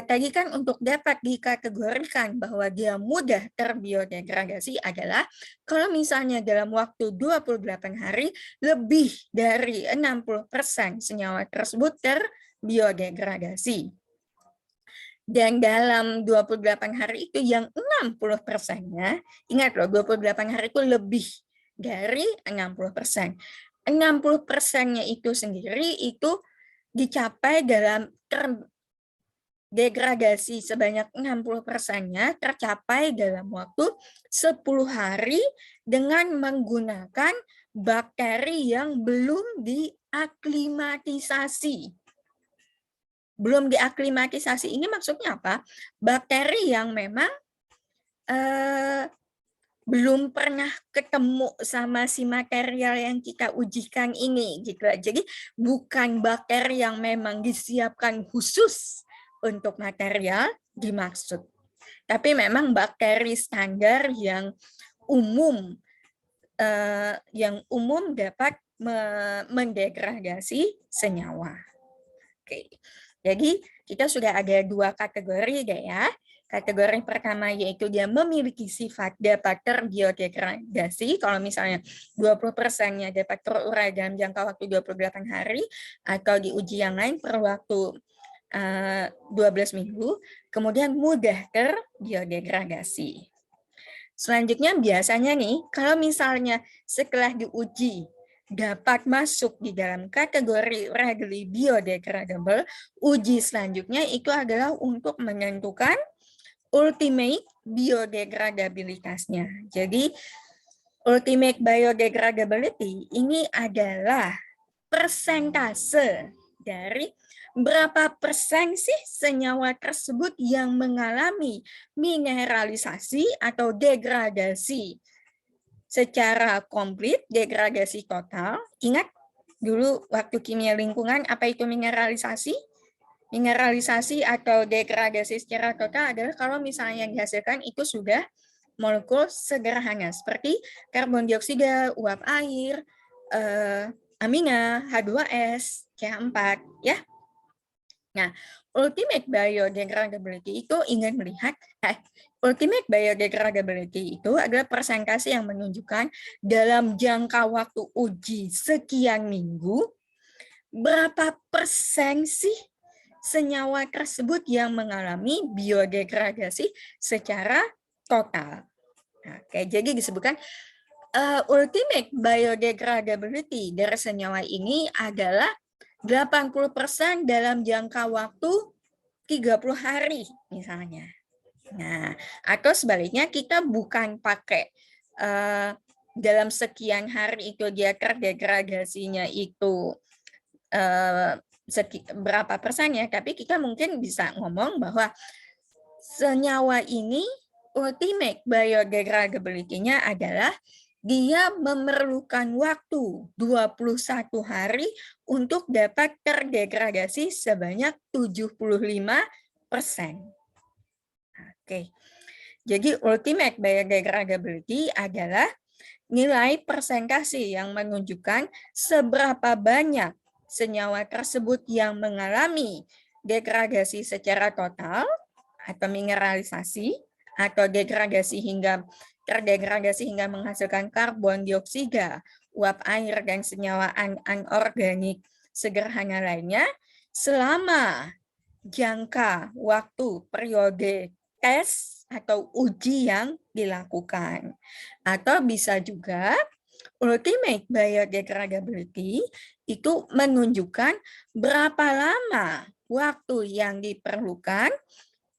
A: Tadi kan untuk dapat dikategorikan bahwa dia mudah terbiodegradasi adalah kalau misalnya dalam waktu 28 hari lebih dari 60% senyawa tersebut terbiodegradasi. Dan dalam 28 hari itu yang 60%-nya, ingat loh 28 hari itu lebih dari 60%. 60%-nya itu sendiri itu dicapai dalam degradasi sebanyak 60%-nya tercapai dalam waktu 10 hari dengan menggunakan bakteri yang belum diaklimatisasi. Belum diaklimatisasi ini maksudnya apa? Bakteri yang memang belum pernah ketemu sama si material yang kita ujikan ini gitu. Jadi bukan bakteri yang memang disiapkan khusus untuk material dimaksud. Tapi memang bakteri standar yang umum dapat mendegradasi senyawa. Oke. Jadi kita sudah ada 2 kategori deh ya. Kategori pertama yaitu dia memiliki sifat dapat terbiodegradasi, kalau misalnya 20%-nya dapat terurai dalam jangka waktu 28 hari, atau di uji yang lain per waktu 12 minggu, kemudian mudah terbiodegradasi. Selanjutnya biasanya nih, kalau misalnya setelah diuji dapat masuk di dalam kategori readily biodegradable, uji selanjutnya itu adalah untuk menentukan ultimate biodegradabilitasnya. Jadi ultimate biodegradability ini adalah persentase dari berapa persen sih senyawa tersebut yang mengalami mineralisasi atau degradasi secara komplit, degradasi total. Ingat dulu waktu kimia lingkungan apa itu mineralisasi? Mineralisasi atau degradasi secara total adalah kalau misalnya yang dihasilkan itu sudah molekul sederhana seperti karbon dioksida, uap air, amina, H2S, CH4, ya. Nah, ultimate biodegradability itu ingin melihat, ultimate biodegradability itu adalah persentase yang menunjukkan dalam jangka waktu uji sekian minggu, berapa persen sih senyawa tersebut yang mengalami biodegradasi secara total. Nah, jadi disebutkan ultimate biodegradability dari senyawa ini adalah 80% dalam jangka waktu 30 hari misalnya. Nah, atau sebaliknya kita bukan pakai dalam sekian hari itu dia terdegradasinya itu berapa persen ya, tapi kita mungkin bisa ngomong bahwa senyawa ini ultimate biodegradability-nya adalah dia memerlukan waktu 21 hari untuk dapat terdegradasi sebanyak 75%. Oke. Jadi ultimate biodegradability adalah nilai persentase yang menunjukkan seberapa banyak senyawa tersebut yang mengalami degradasi secara total atau mineralisasi atau degradasi hingga terdegradasi hingga menghasilkan karbon dioksida, uap air, dan senyawa anorganik sederhana lainnya selama jangka waktu periode tes atau uji yang dilakukan. Atau bisa juga ultimate biodegradability itu menunjukkan berapa lama waktu yang diperlukan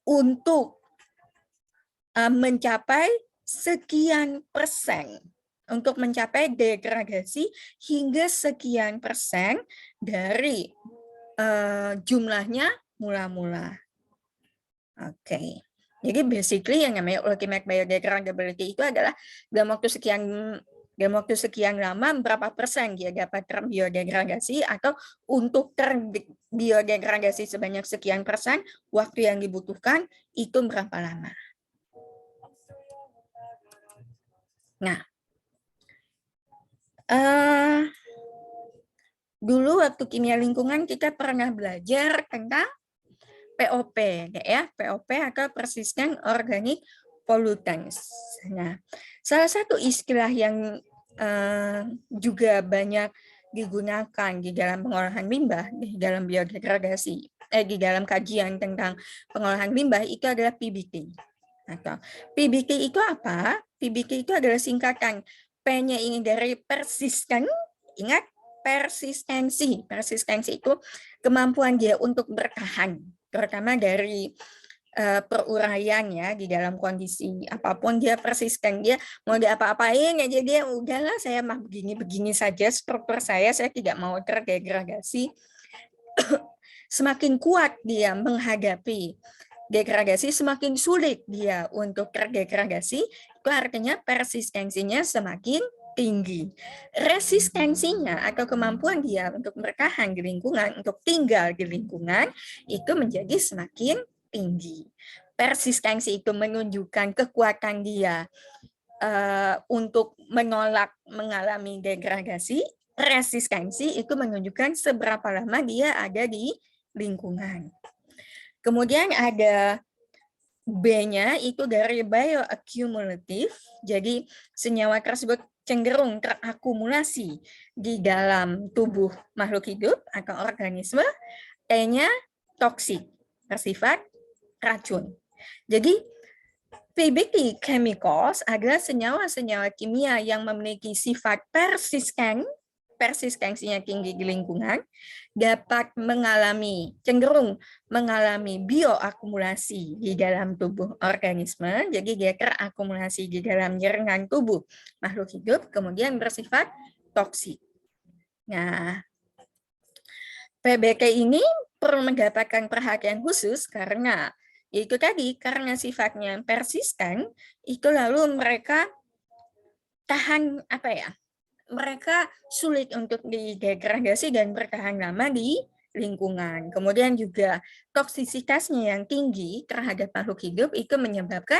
A: untuk mencapai sekian persen, untuk mencapai degradasi hingga sekian persen dari jumlahnya mula-mula. Oke. Jadi basically yang namanya ultimate biodegradability itu adalah dalam waktu sekian lama berapa persen dia dapat terbiodegradasi, atau untuk terbiodegradasi sebanyak sekian persen waktu yang dibutuhkan itu berapa lama. Nah, dulu waktu kimia lingkungan kita pernah belajar tentang POP, ya, POP atau persistent organic pollutants. Nah, salah satu istilah yang juga banyak digunakan di dalam pengolahan limbah, di dalam biodegradasi, di dalam kajian tentang pengolahan limbah itu adalah PBT. Atau PBT itu apa? PBT itu adalah singkatan. P-nya ini dari persisten, ingat persistensi. Persistensi itu kemampuan dia untuk bertahan, terutama dari peruraian ya, di dalam kondisi apapun dia persisten, dia mau diapa-apain aja dia udahlah saya mah begini-begini saja struktur saya tidak mau terdegradasi. Semakin kuat dia menghadapi degradasi, semakin sulit dia untuk terdegradasi, itu artinya persistensinya semakin tinggi. Resistensinya atau kemampuan dia untuk bertahan di lingkungan, untuk tinggal di lingkungan, itu menjadi semakin tinggi. Persistensi itu menunjukkan kekuatan dia untuk menolak mengalami degradasi. Resistensi itu menunjukkan seberapa lama dia ada di lingkungan. Kemudian ada B-nya itu dari bioaccumulative, jadi senyawa tersebut cenderung terakumulasi di dalam tubuh makhluk hidup atau organisme. T-nya toksik, bersifat racun. Jadi PBT chemicals adalah senyawa-senyawa kimia yang memiliki sifat persisten, persistensinya tinggi di lingkungan, dapat cenderung mengalami bioakumulasi di dalam tubuh organisme, jadi dia terakumulasi di dalam jaringan tubuh makhluk hidup, kemudian bersifat toksik. Nah, PBT ini perlu mendapatkan perhatian khusus karena itu tadi, karena sifatnya persisten, itu lalu mereka tahan mereka sulit untuk didegradasi dan bertahan lama di lingkungan. Kemudian juga toksisitasnya yang tinggi terhadap makhluk hidup itu menyebabkan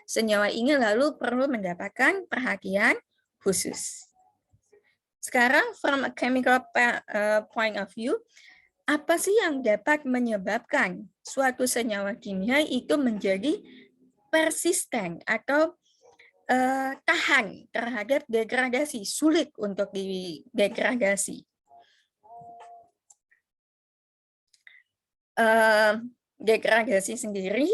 A: senyawa ini lalu perlu mendapatkan perhatian khusus. Sekarang from a chemical point of view, apa sih yang dapat menyebabkan suatu senyawa kimia itu menjadi persisten atau tahan terhadap degradasi, sulit untuk didegradasi? Degradasi sendiri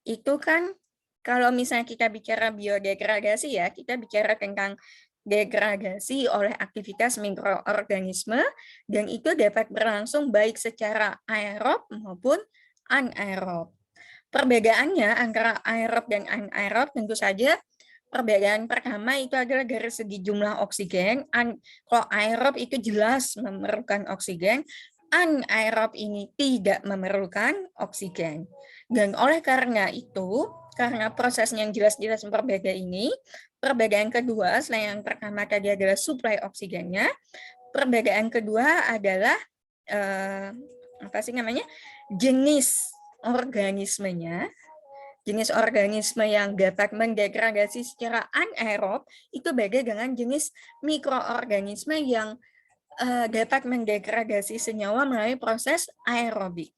A: itu kan kalau misalnya kita bicara biodegradasi ya, kita bicara tentang degradasi oleh aktivitas mikroorganisme dan itu dapat berlangsung baik secara aerob maupun anaerob. Perbedaannya antara aerob dan anaerob tentu saja perbedaan pertama itu adalah dari segi jumlah oksigen. Kalau aerob itu jelas memerlukan oksigen, anaerob ini tidak memerlukan oksigen. Dan oleh karena itu, karena prosesnya yang jelas-jelas berbeda ini, perbedaan kedua selain yang pertama tadi adalah suplai oksigennya, perbedaan kedua adalah jenis organismenya. Jenis organisme yang dapat mendegradasi secara anaerob itu beda dengan jenis mikroorganisme yang dapat mendegradasi senyawa melalui proses aerobik.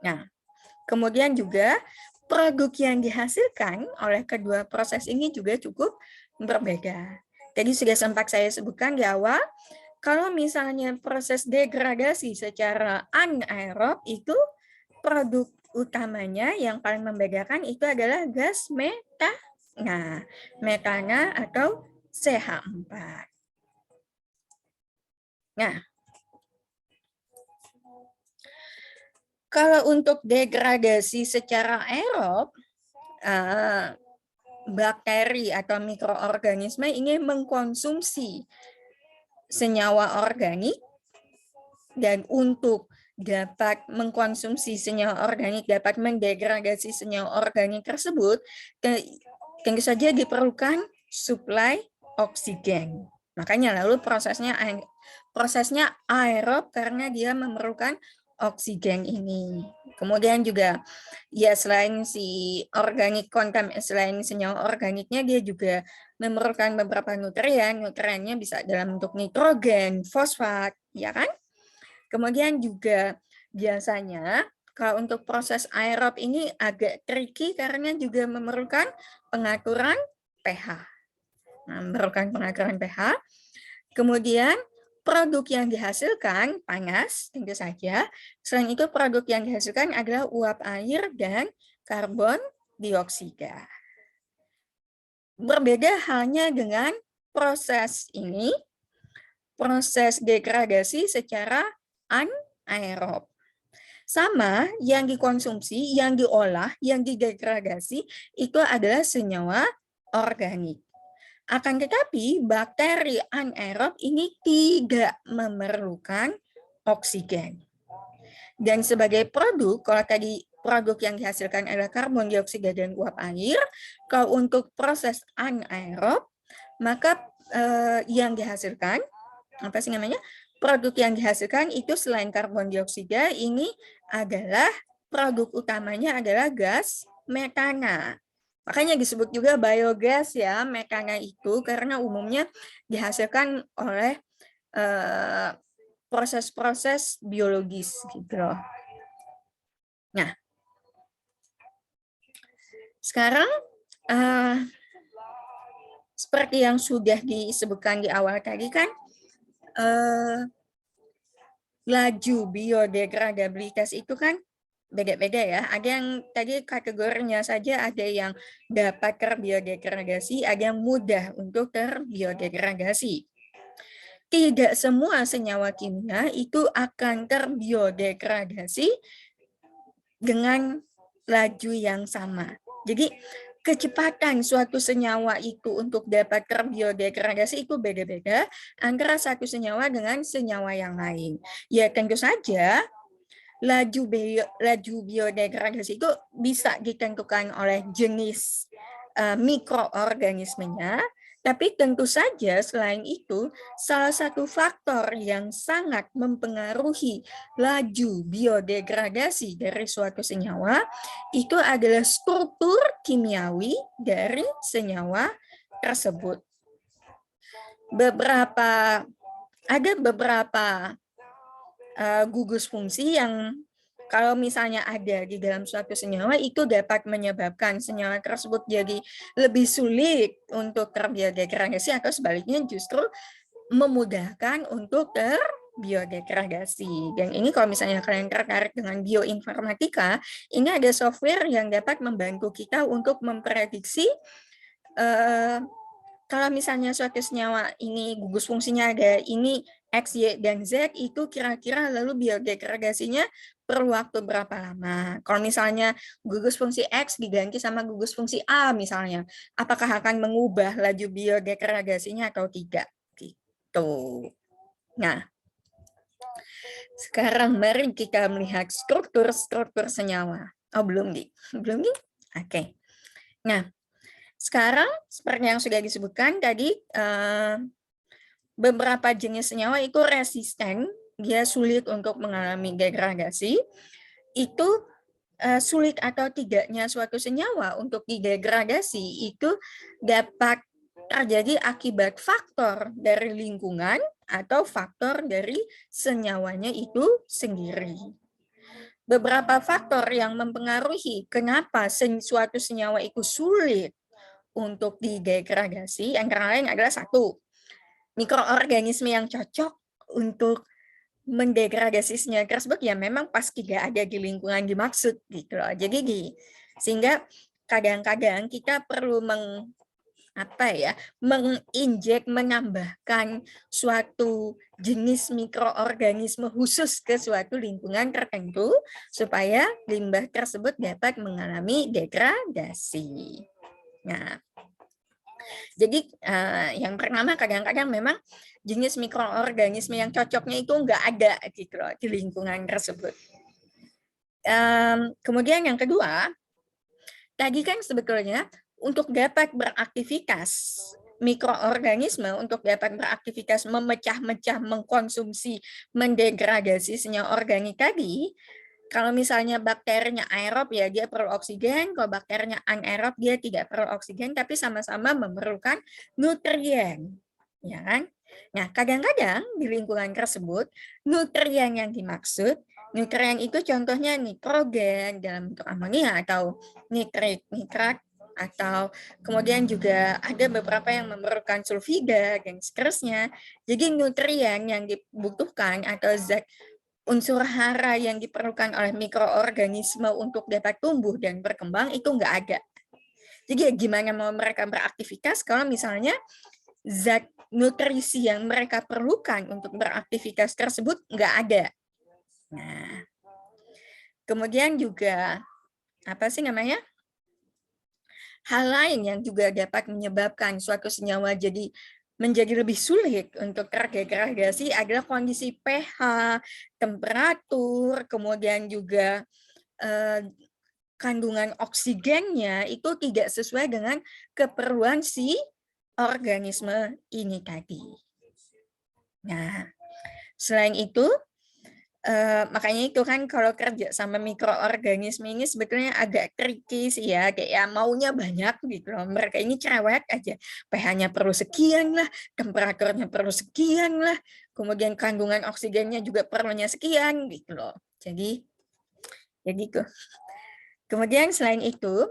A: Nah, kemudian juga produk yang dihasilkan oleh kedua proses ini juga cukup berbeda. Tadi sudah sempat saya sebutkan di awal, kalau misalnya proses degradasi secara anaerob itu produk utamanya yang paling membedakan itu adalah gas metana atau CH4. Nah, kalau untuk degradasi secara aerob, bakteri atau mikroorganisme ini mengkonsumsi senyawa organik dan untuk dapat mengkonsumsi senyawa organik, dapat mendegradasi senyawa organik tersebut, tentu saja diperlukan suplai oksigen. Makanya lalu prosesnya aerob karena dia memerlukan oksigen ini. Kemudian juga ya selain selain senyawa organiknya dia juga memerlukan beberapa nutriennya bisa dalam bentuk nitrogen, fosfat, ya kan? Kemudian juga biasanya kalau untuk proses aerob ini agak tricky karena juga memerlukan pengaturan pH. Memerlukan pengaturan pH. Kemudian produk yang dihasilkan panas tentu saja. Selain itu produk yang dihasilkan adalah uap air dan karbon dioksida. Berbeda halnya dengan proses ini, proses degradasi secara anaerob. Sama yang dikonsumsi, yang diolah, yang didegradasi itu adalah senyawa organik. Akan tetapi bakteri anaerob ini tidak memerlukan oksigen. Dan sebagai produk, kalau tadi produk yang dihasilkan adalah karbon dioksida dan uap air, kalau untuk proses anaerob, maka yang dihasilkan produk yang dihasilkan itu selain karbon dioksida ini adalah produk utamanya adalah gas metana. Makanya disebut juga biogas ya, metana itu karena umumnya dihasilkan oleh proses-proses biologis gitu loh. Nah, sekarang seperti yang sudah disebutkan di awal tadi kan, laju biodegradabilitas itu kan beda-beda ya. Ada yang tadi kategorinya saja ada yang dapat terbiodegradasi, ada yang mudah untuk terbiodegradasi. Tidak semua senyawa kimia itu akan terbiodegradasi dengan laju yang sama. Jadi kecepatan suatu senyawa itu untuk dapat terbiodegradasi itu beda-beda antara satu senyawa dengan senyawa yang lain. Ya tentu saja laju biodegradasi itu bisa ditentukan oleh jenis mikroorganismenya Tapi tentu saja selain itu, salah satu faktor yang sangat mempengaruhi laju biodegradasi dari suatu senyawa itu adalah struktur kimiawi dari senyawa tersebut. Ada beberapa gugus fungsi yang kalau misalnya ada di dalam suatu senyawa itu dapat menyebabkan senyawa tersebut jadi lebih sulit untuk terbiodegradasi atau sebaliknya justru memudahkan untuk terbiodegradasi. Dan ini kalau misalnya kalian tertarik dengan bioinformatika, ini ada software yang dapat membantu kita untuk memprediksi kalau misalnya suatu senyawa ini gugus fungsinya ada ini X, Y, dan Z, itu kira-kira lalu biodegradasinya perlu waktu berapa lama. Kalau misalnya gugus fungsi X diganti sama gugus fungsi A misalnya, apakah akan mengubah laju biodegradasinya atau tidak? Gitu. Nah, sekarang mari kita melihat struktur senyawa. Oh, belum, Di? Belum, Di? Oke. Nah, sekarang seperti yang sudah disebutkan tadi, beberapa jenis senyawa itu resisten, dia sulit untuk mengalami degradasi. Itu sulit atau tidaknya suatu senyawa untuk didegradasi itu dapat terjadi akibat faktor dari lingkungan atau faktor dari senyawanya itu sendiri. Beberapa faktor yang mempengaruhi kenapa suatu senyawa itu sulit untuk didegradasi antara lain adalah satu, mikroorganisme yang cocok untuk mendegradasi senyawa tersebut ya memang pas tidak ada di lingkungan dimaksud gitu loh. Jadi sehingga kadang-kadang kita perlu menginjek, menambahkan suatu jenis mikroorganisme khusus ke suatu lingkungan tertentu supaya limbah tersebut dapat mengalami degradasi. Nah, jadi yang pertama kadang-kadang memang jenis mikroorganisme yang cocoknya itu nggak ada gitu loh di lingkungan tersebut. Kemudian yang kedua, tadi kan sebetulnya untuk dapat beraktivitas mikroorganisme untuk dapat beraktivitas memecah-mecah, mengkonsumsi, mendegradasi senyawa organik tadi, kalau misalnya bakterinya aerob ya dia perlu oksigen, kalau bakterinya anaerob dia tidak perlu oksigen, tapi sama-sama memerlukan nutrien, ya kan? Nah, kadang-kadang di lingkungan tersebut nutrien yang dimaksud, nutrien itu contohnya nitrogen dalam bentuk amonia atau nitrat, atau kemudian juga ada beberapa yang memerlukan sulfida dan seterusnya. Jadi nutrien yang dibutuhkan atau zat unsur hara yang diperlukan oleh mikroorganisme untuk dapat tumbuh dan berkembang itu nggak ada. Jadi gimana mau mereka beraktivitas kalau misalnya zat nutrisi yang mereka perlukan untuk beraktivitas tersebut nggak ada. Nah, kemudian juga hal lain yang juga dapat menyebabkan suatu senyawa menjadi lebih sulit untuk terdegradasi adalah kondisi pH, temperatur, kemudian juga kandungan oksigennya itu tidak sesuai dengan keperluan si organisme ini tadi. Nah, selain itu, makanya itu kan kalau kerja sama mikroorganisme ini sebetulnya agak tricky sih ya, kayak ya maunya banyak gitu loh. Mereka ini cerewet aja, pH-nya perlu sekian lah, temperaturnya perlu sekian lah, kemudian kandungan oksigennya juga perlunya sekian gitu loh. Jadi tuh. Kemudian selain itu,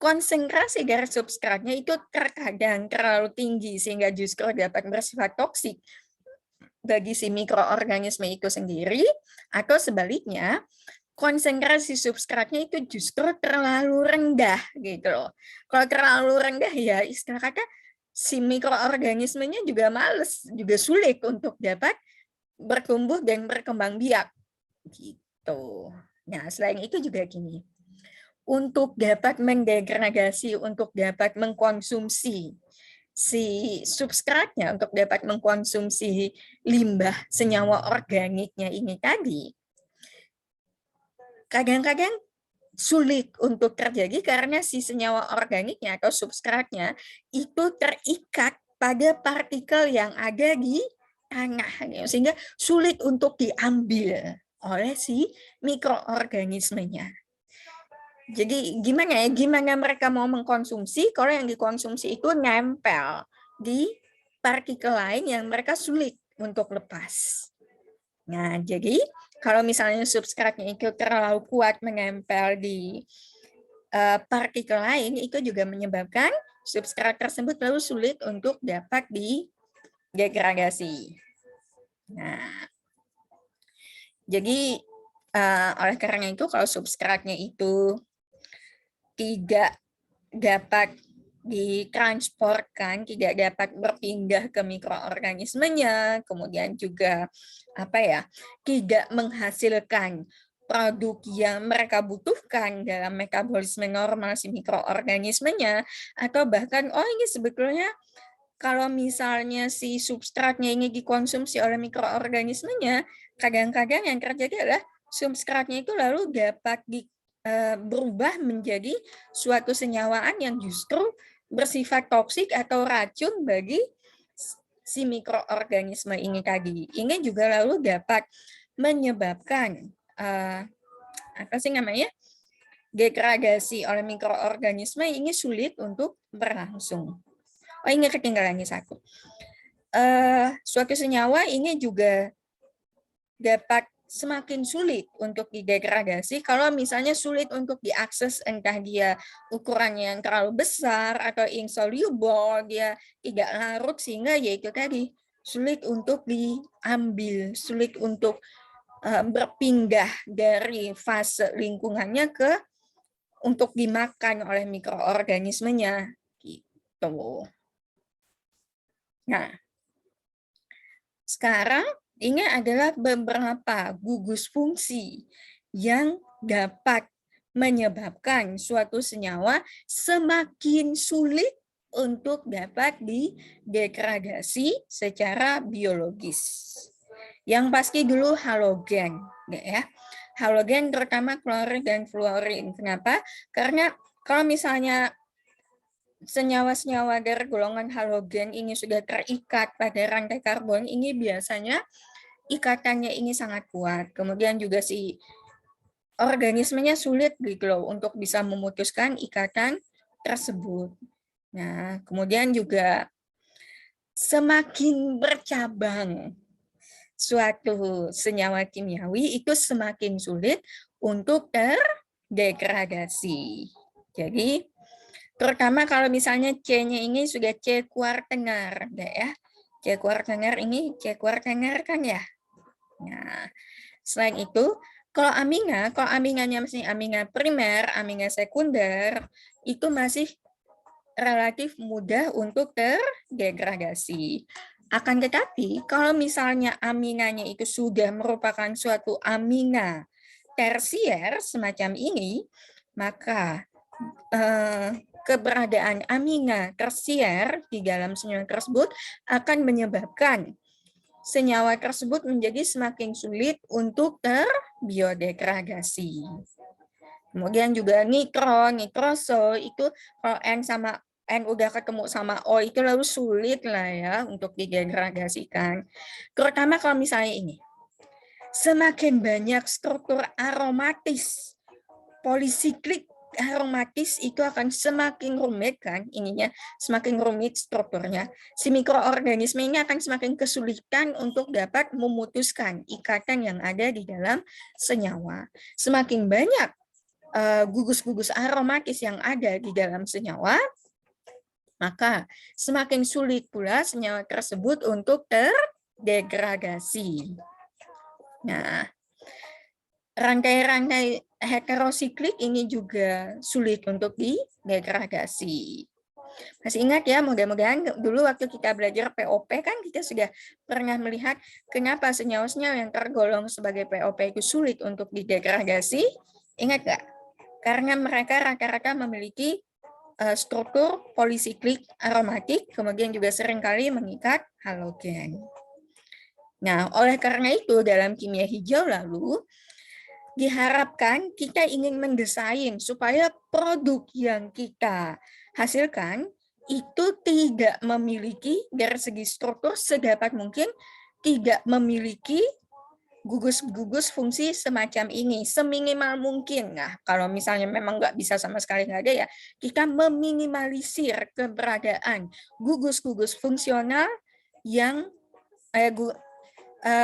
A: konsentrasi dari substratnya itu terkadang terlalu tinggi sehingga justru dapat bersifat toksik bagi si mikroorganisme itu sendiri, atau sebaliknya konsentrasi substratnya itu justru terlalu rendah gitu loh. Kalau terlalu rendah ya istilah kata si mikroorganismenya juga males, juga sulit untuk dapat bertumbuh dan berkembang biak gitu. Nah, selain itu juga gini. Untuk dapat mendegradasi, untuk dapat mengkonsumsi si substratnya, untuk dapat mengkonsumsi limbah senyawa organiknya ini tadi, kadang-kadang sulit untuk terjadi karena si senyawa organiknya atau substratnya itu terikat pada partikel yang ada di tanah, sehingga sulit untuk diambil oleh si mikroorganismenya. Jadi gimana ya? Gimana mereka mau mengkonsumsi kalau yang dikonsumsi itu nempel di partikel lain yang mereka sulit untuk lepas. Nah, jadi kalau misalnya substratnya itu terlalu kuat menempel di partikel lain, itu juga menyebabkan substrat tersebut lalu sulit untuk dapat didegradasi. Nah, jadi oleh karena itu kalau substratnya itu tidak dapat ditransportkan, tidak dapat berpindah ke mikroorganismenya, kemudian juga tidak menghasilkan produk yang mereka butuhkan dalam metabolisme normal si mikroorganismenya, atau bahkan ini sebetulnya kalau misalnya si substratnya ini dikonsumsi oleh mikroorganismenya, kadang-kadang yang terjadi adalah substratnya itu lalu dapat berubah menjadi suatu senyawaan yang justru bersifat toksik atau racun bagi si mikroorganisme ini tadi. Ini juga lalu dapat menyebabkan degradasi oleh mikroorganisme ini sulit untuk berlangsung. Ini ketinggalan satu. Suatu senyawa ini juga dapat semakin sulit untuk didegradasi kalau misalnya sulit untuk diakses, entah dia ukurannya yang terlalu besar atau insoluble, dia tidak larut sehingga yaitu tadi sulit untuk diambil, sulit untuk berpindah dari fase lingkungannya untuk dimakan oleh mikroorganismenya gitu. Nah, sekarang ini adalah beberapa gugus fungsi yang dapat menyebabkan suatu senyawa semakin sulit untuk dapat didegradasi secara biologis. Yang pasti dulu halogen, ya. Halogen terutama klorin dan fluorin. Kenapa? Karena kalau misalnya senyawa-senyawa dari golongan halogen ini sudah terikat pada rantai karbon, ini biasanya ikatannya ini sangat kuat. Kemudian juga si organismenya sulit gitu loh untuk bisa memutuskan ikatan tersebut. Nah, kemudian juga semakin bercabang suatu senyawa kimiawi itu semakin sulit untuk terdegradasi. Jadi, terutama kalau misalnya C-nya ini sudah C kuartenar, ya. C kuartenar ini C kuartenar kan ya. Nah, selain itu, kalau aminanya masih amina primer, amina sekunder, itu masih relatif mudah untuk terdegradasi. Akan tetapi, kalau misalnya aminanya itu sudah merupakan suatu amina tersier semacam ini, maka keberadaan amina tersier di dalam senyawa tersebut akan menyebabkan senyawa tersebut menjadi semakin sulit untuk terbiodegradasi. Kemudian juga nitroso itu kalau N sama N udah ketemu sama O itu lalu sulit lah ya untuk didegradasikan. Terutama kalau misalnya ini, semakin banyak struktur aromatis, polisiklik aromatis itu akan semakin rumit kan ininya, semakin rumit strukturnya. Si mikroorganisme ini akan semakin kesulitan untuk dapat memutuskan ikatan yang ada di dalam senyawa. Semakin banyak gugus-gugus aromatis yang ada di dalam senyawa, maka semakin sulit pula senyawa tersebut untuk terdegradasi. Nah, rantai-rantai heterosiklik ini juga sulit untuk didegradasi. Masih ingat ya, mudah-mudahan dulu waktu kita belajar POP kan kita sudah pernah melihat kenapa senyawa-senyawa yang tergolong sebagai POP itu sulit untuk didegradasi. Ingat nggak? Karena mereka rata-rata memiliki struktur polisiklik aromatik, kemudian juga seringkali mengikat halogen. Nah, oleh karena itu dalam kimia hijau lalu diharapkan kita ingin mendesain supaya produk yang kita hasilkan itu tidak memiliki dari segi struktur sedapat mungkin tidak memiliki gugus-gugus fungsi semacam ini seminimal mungkin. Nah, kalau misalnya memang nggak bisa sama sekali nggak ada ya, kita meminimalisir keberadaan gugus-gugus fungsional yang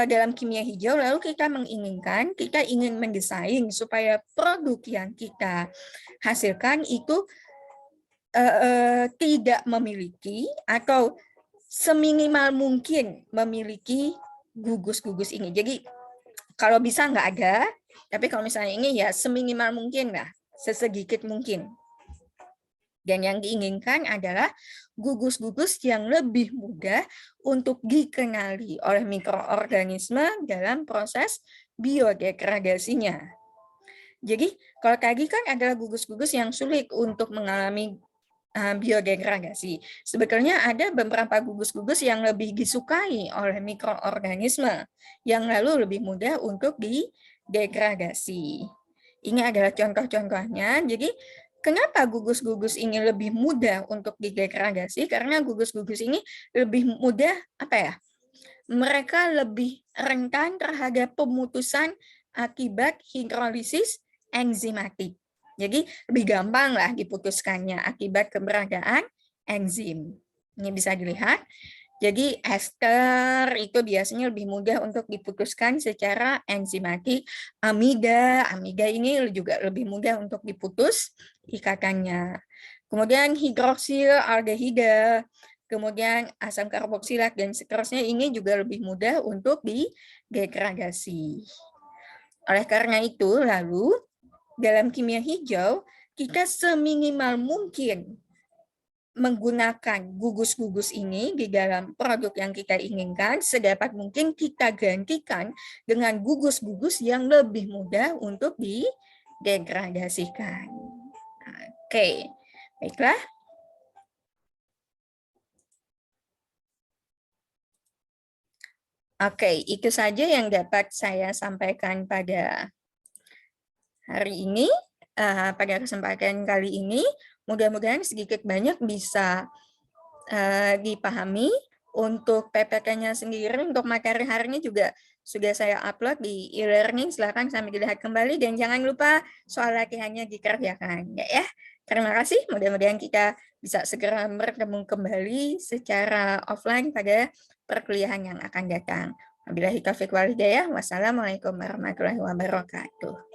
A: dalam kimia hijau, lalu kita menginginkan, kita ingin mendesain supaya produk yang kita hasilkan itu tidak memiliki atau seminimal mungkin memiliki gugus-gugus ini. Jadi kalau bisa nggak ada, tapi kalau misalnya ini ya seminimal mungkin lah, sesedikit mungkin. Dan yang diinginkan adalah gugus-gugus yang lebih mudah untuk dikenali oleh mikroorganisme dalam proses biodegradasinya. Jadi kalau tadi kan adalah gugus-gugus yang sulit untuk mengalami biodegradasi. Sebetulnya ada beberapa gugus-gugus yang lebih disukai oleh mikroorganisme, yang lalu lebih mudah untuk didegradasi. Ini adalah contoh-contohnya. Jadi kenapa gugus-gugus ini lebih mudah untuk didegradasi? Karena gugus-gugus ini lebih mudah, mereka lebih rentan terhadap pemutusan akibat hidrolisis enzimatik. Jadi lebih gampang lah diputuskannya akibat keberadaan enzim. Ini bisa dilihat. Jadi ester itu biasanya lebih mudah untuk diputuskan secara enzimatik. Amida ini juga lebih mudah untuk diputus ikatannya. Kemudian hidroksil aldehida, kemudian asam karboksilat dan seterusnya ini juga lebih mudah untuk didegradasi. Oleh karena itu, lalu dalam kimia hijau kita seminimal mungkin menggunakan gugus-gugus ini di dalam produk yang kita inginkan, sedapat mungkin kita gantikan dengan gugus-gugus yang lebih mudah untuk didegradasikan. Oke, baiklah. Oke, itu saja yang dapat saya sampaikan pada hari ini, pada kesempatan kali ini. Mudah-mudahan sedikit banyak bisa dipahami. Untuk PPT-nya sendiri, untuk materi hari ini juga sudah saya upload di e-learning. Silakan sambil dilihat kembali dan jangan lupa soal latihannya dikerjakan. Ya. Terima kasih. Mudah-mudahan kita bisa segera bertemu kembali secara offline pada perkuliahan yang akan datang. Wabillahi taufiq wal hidayah. Wassalamualaikum warahmatullahi wabarakatuh.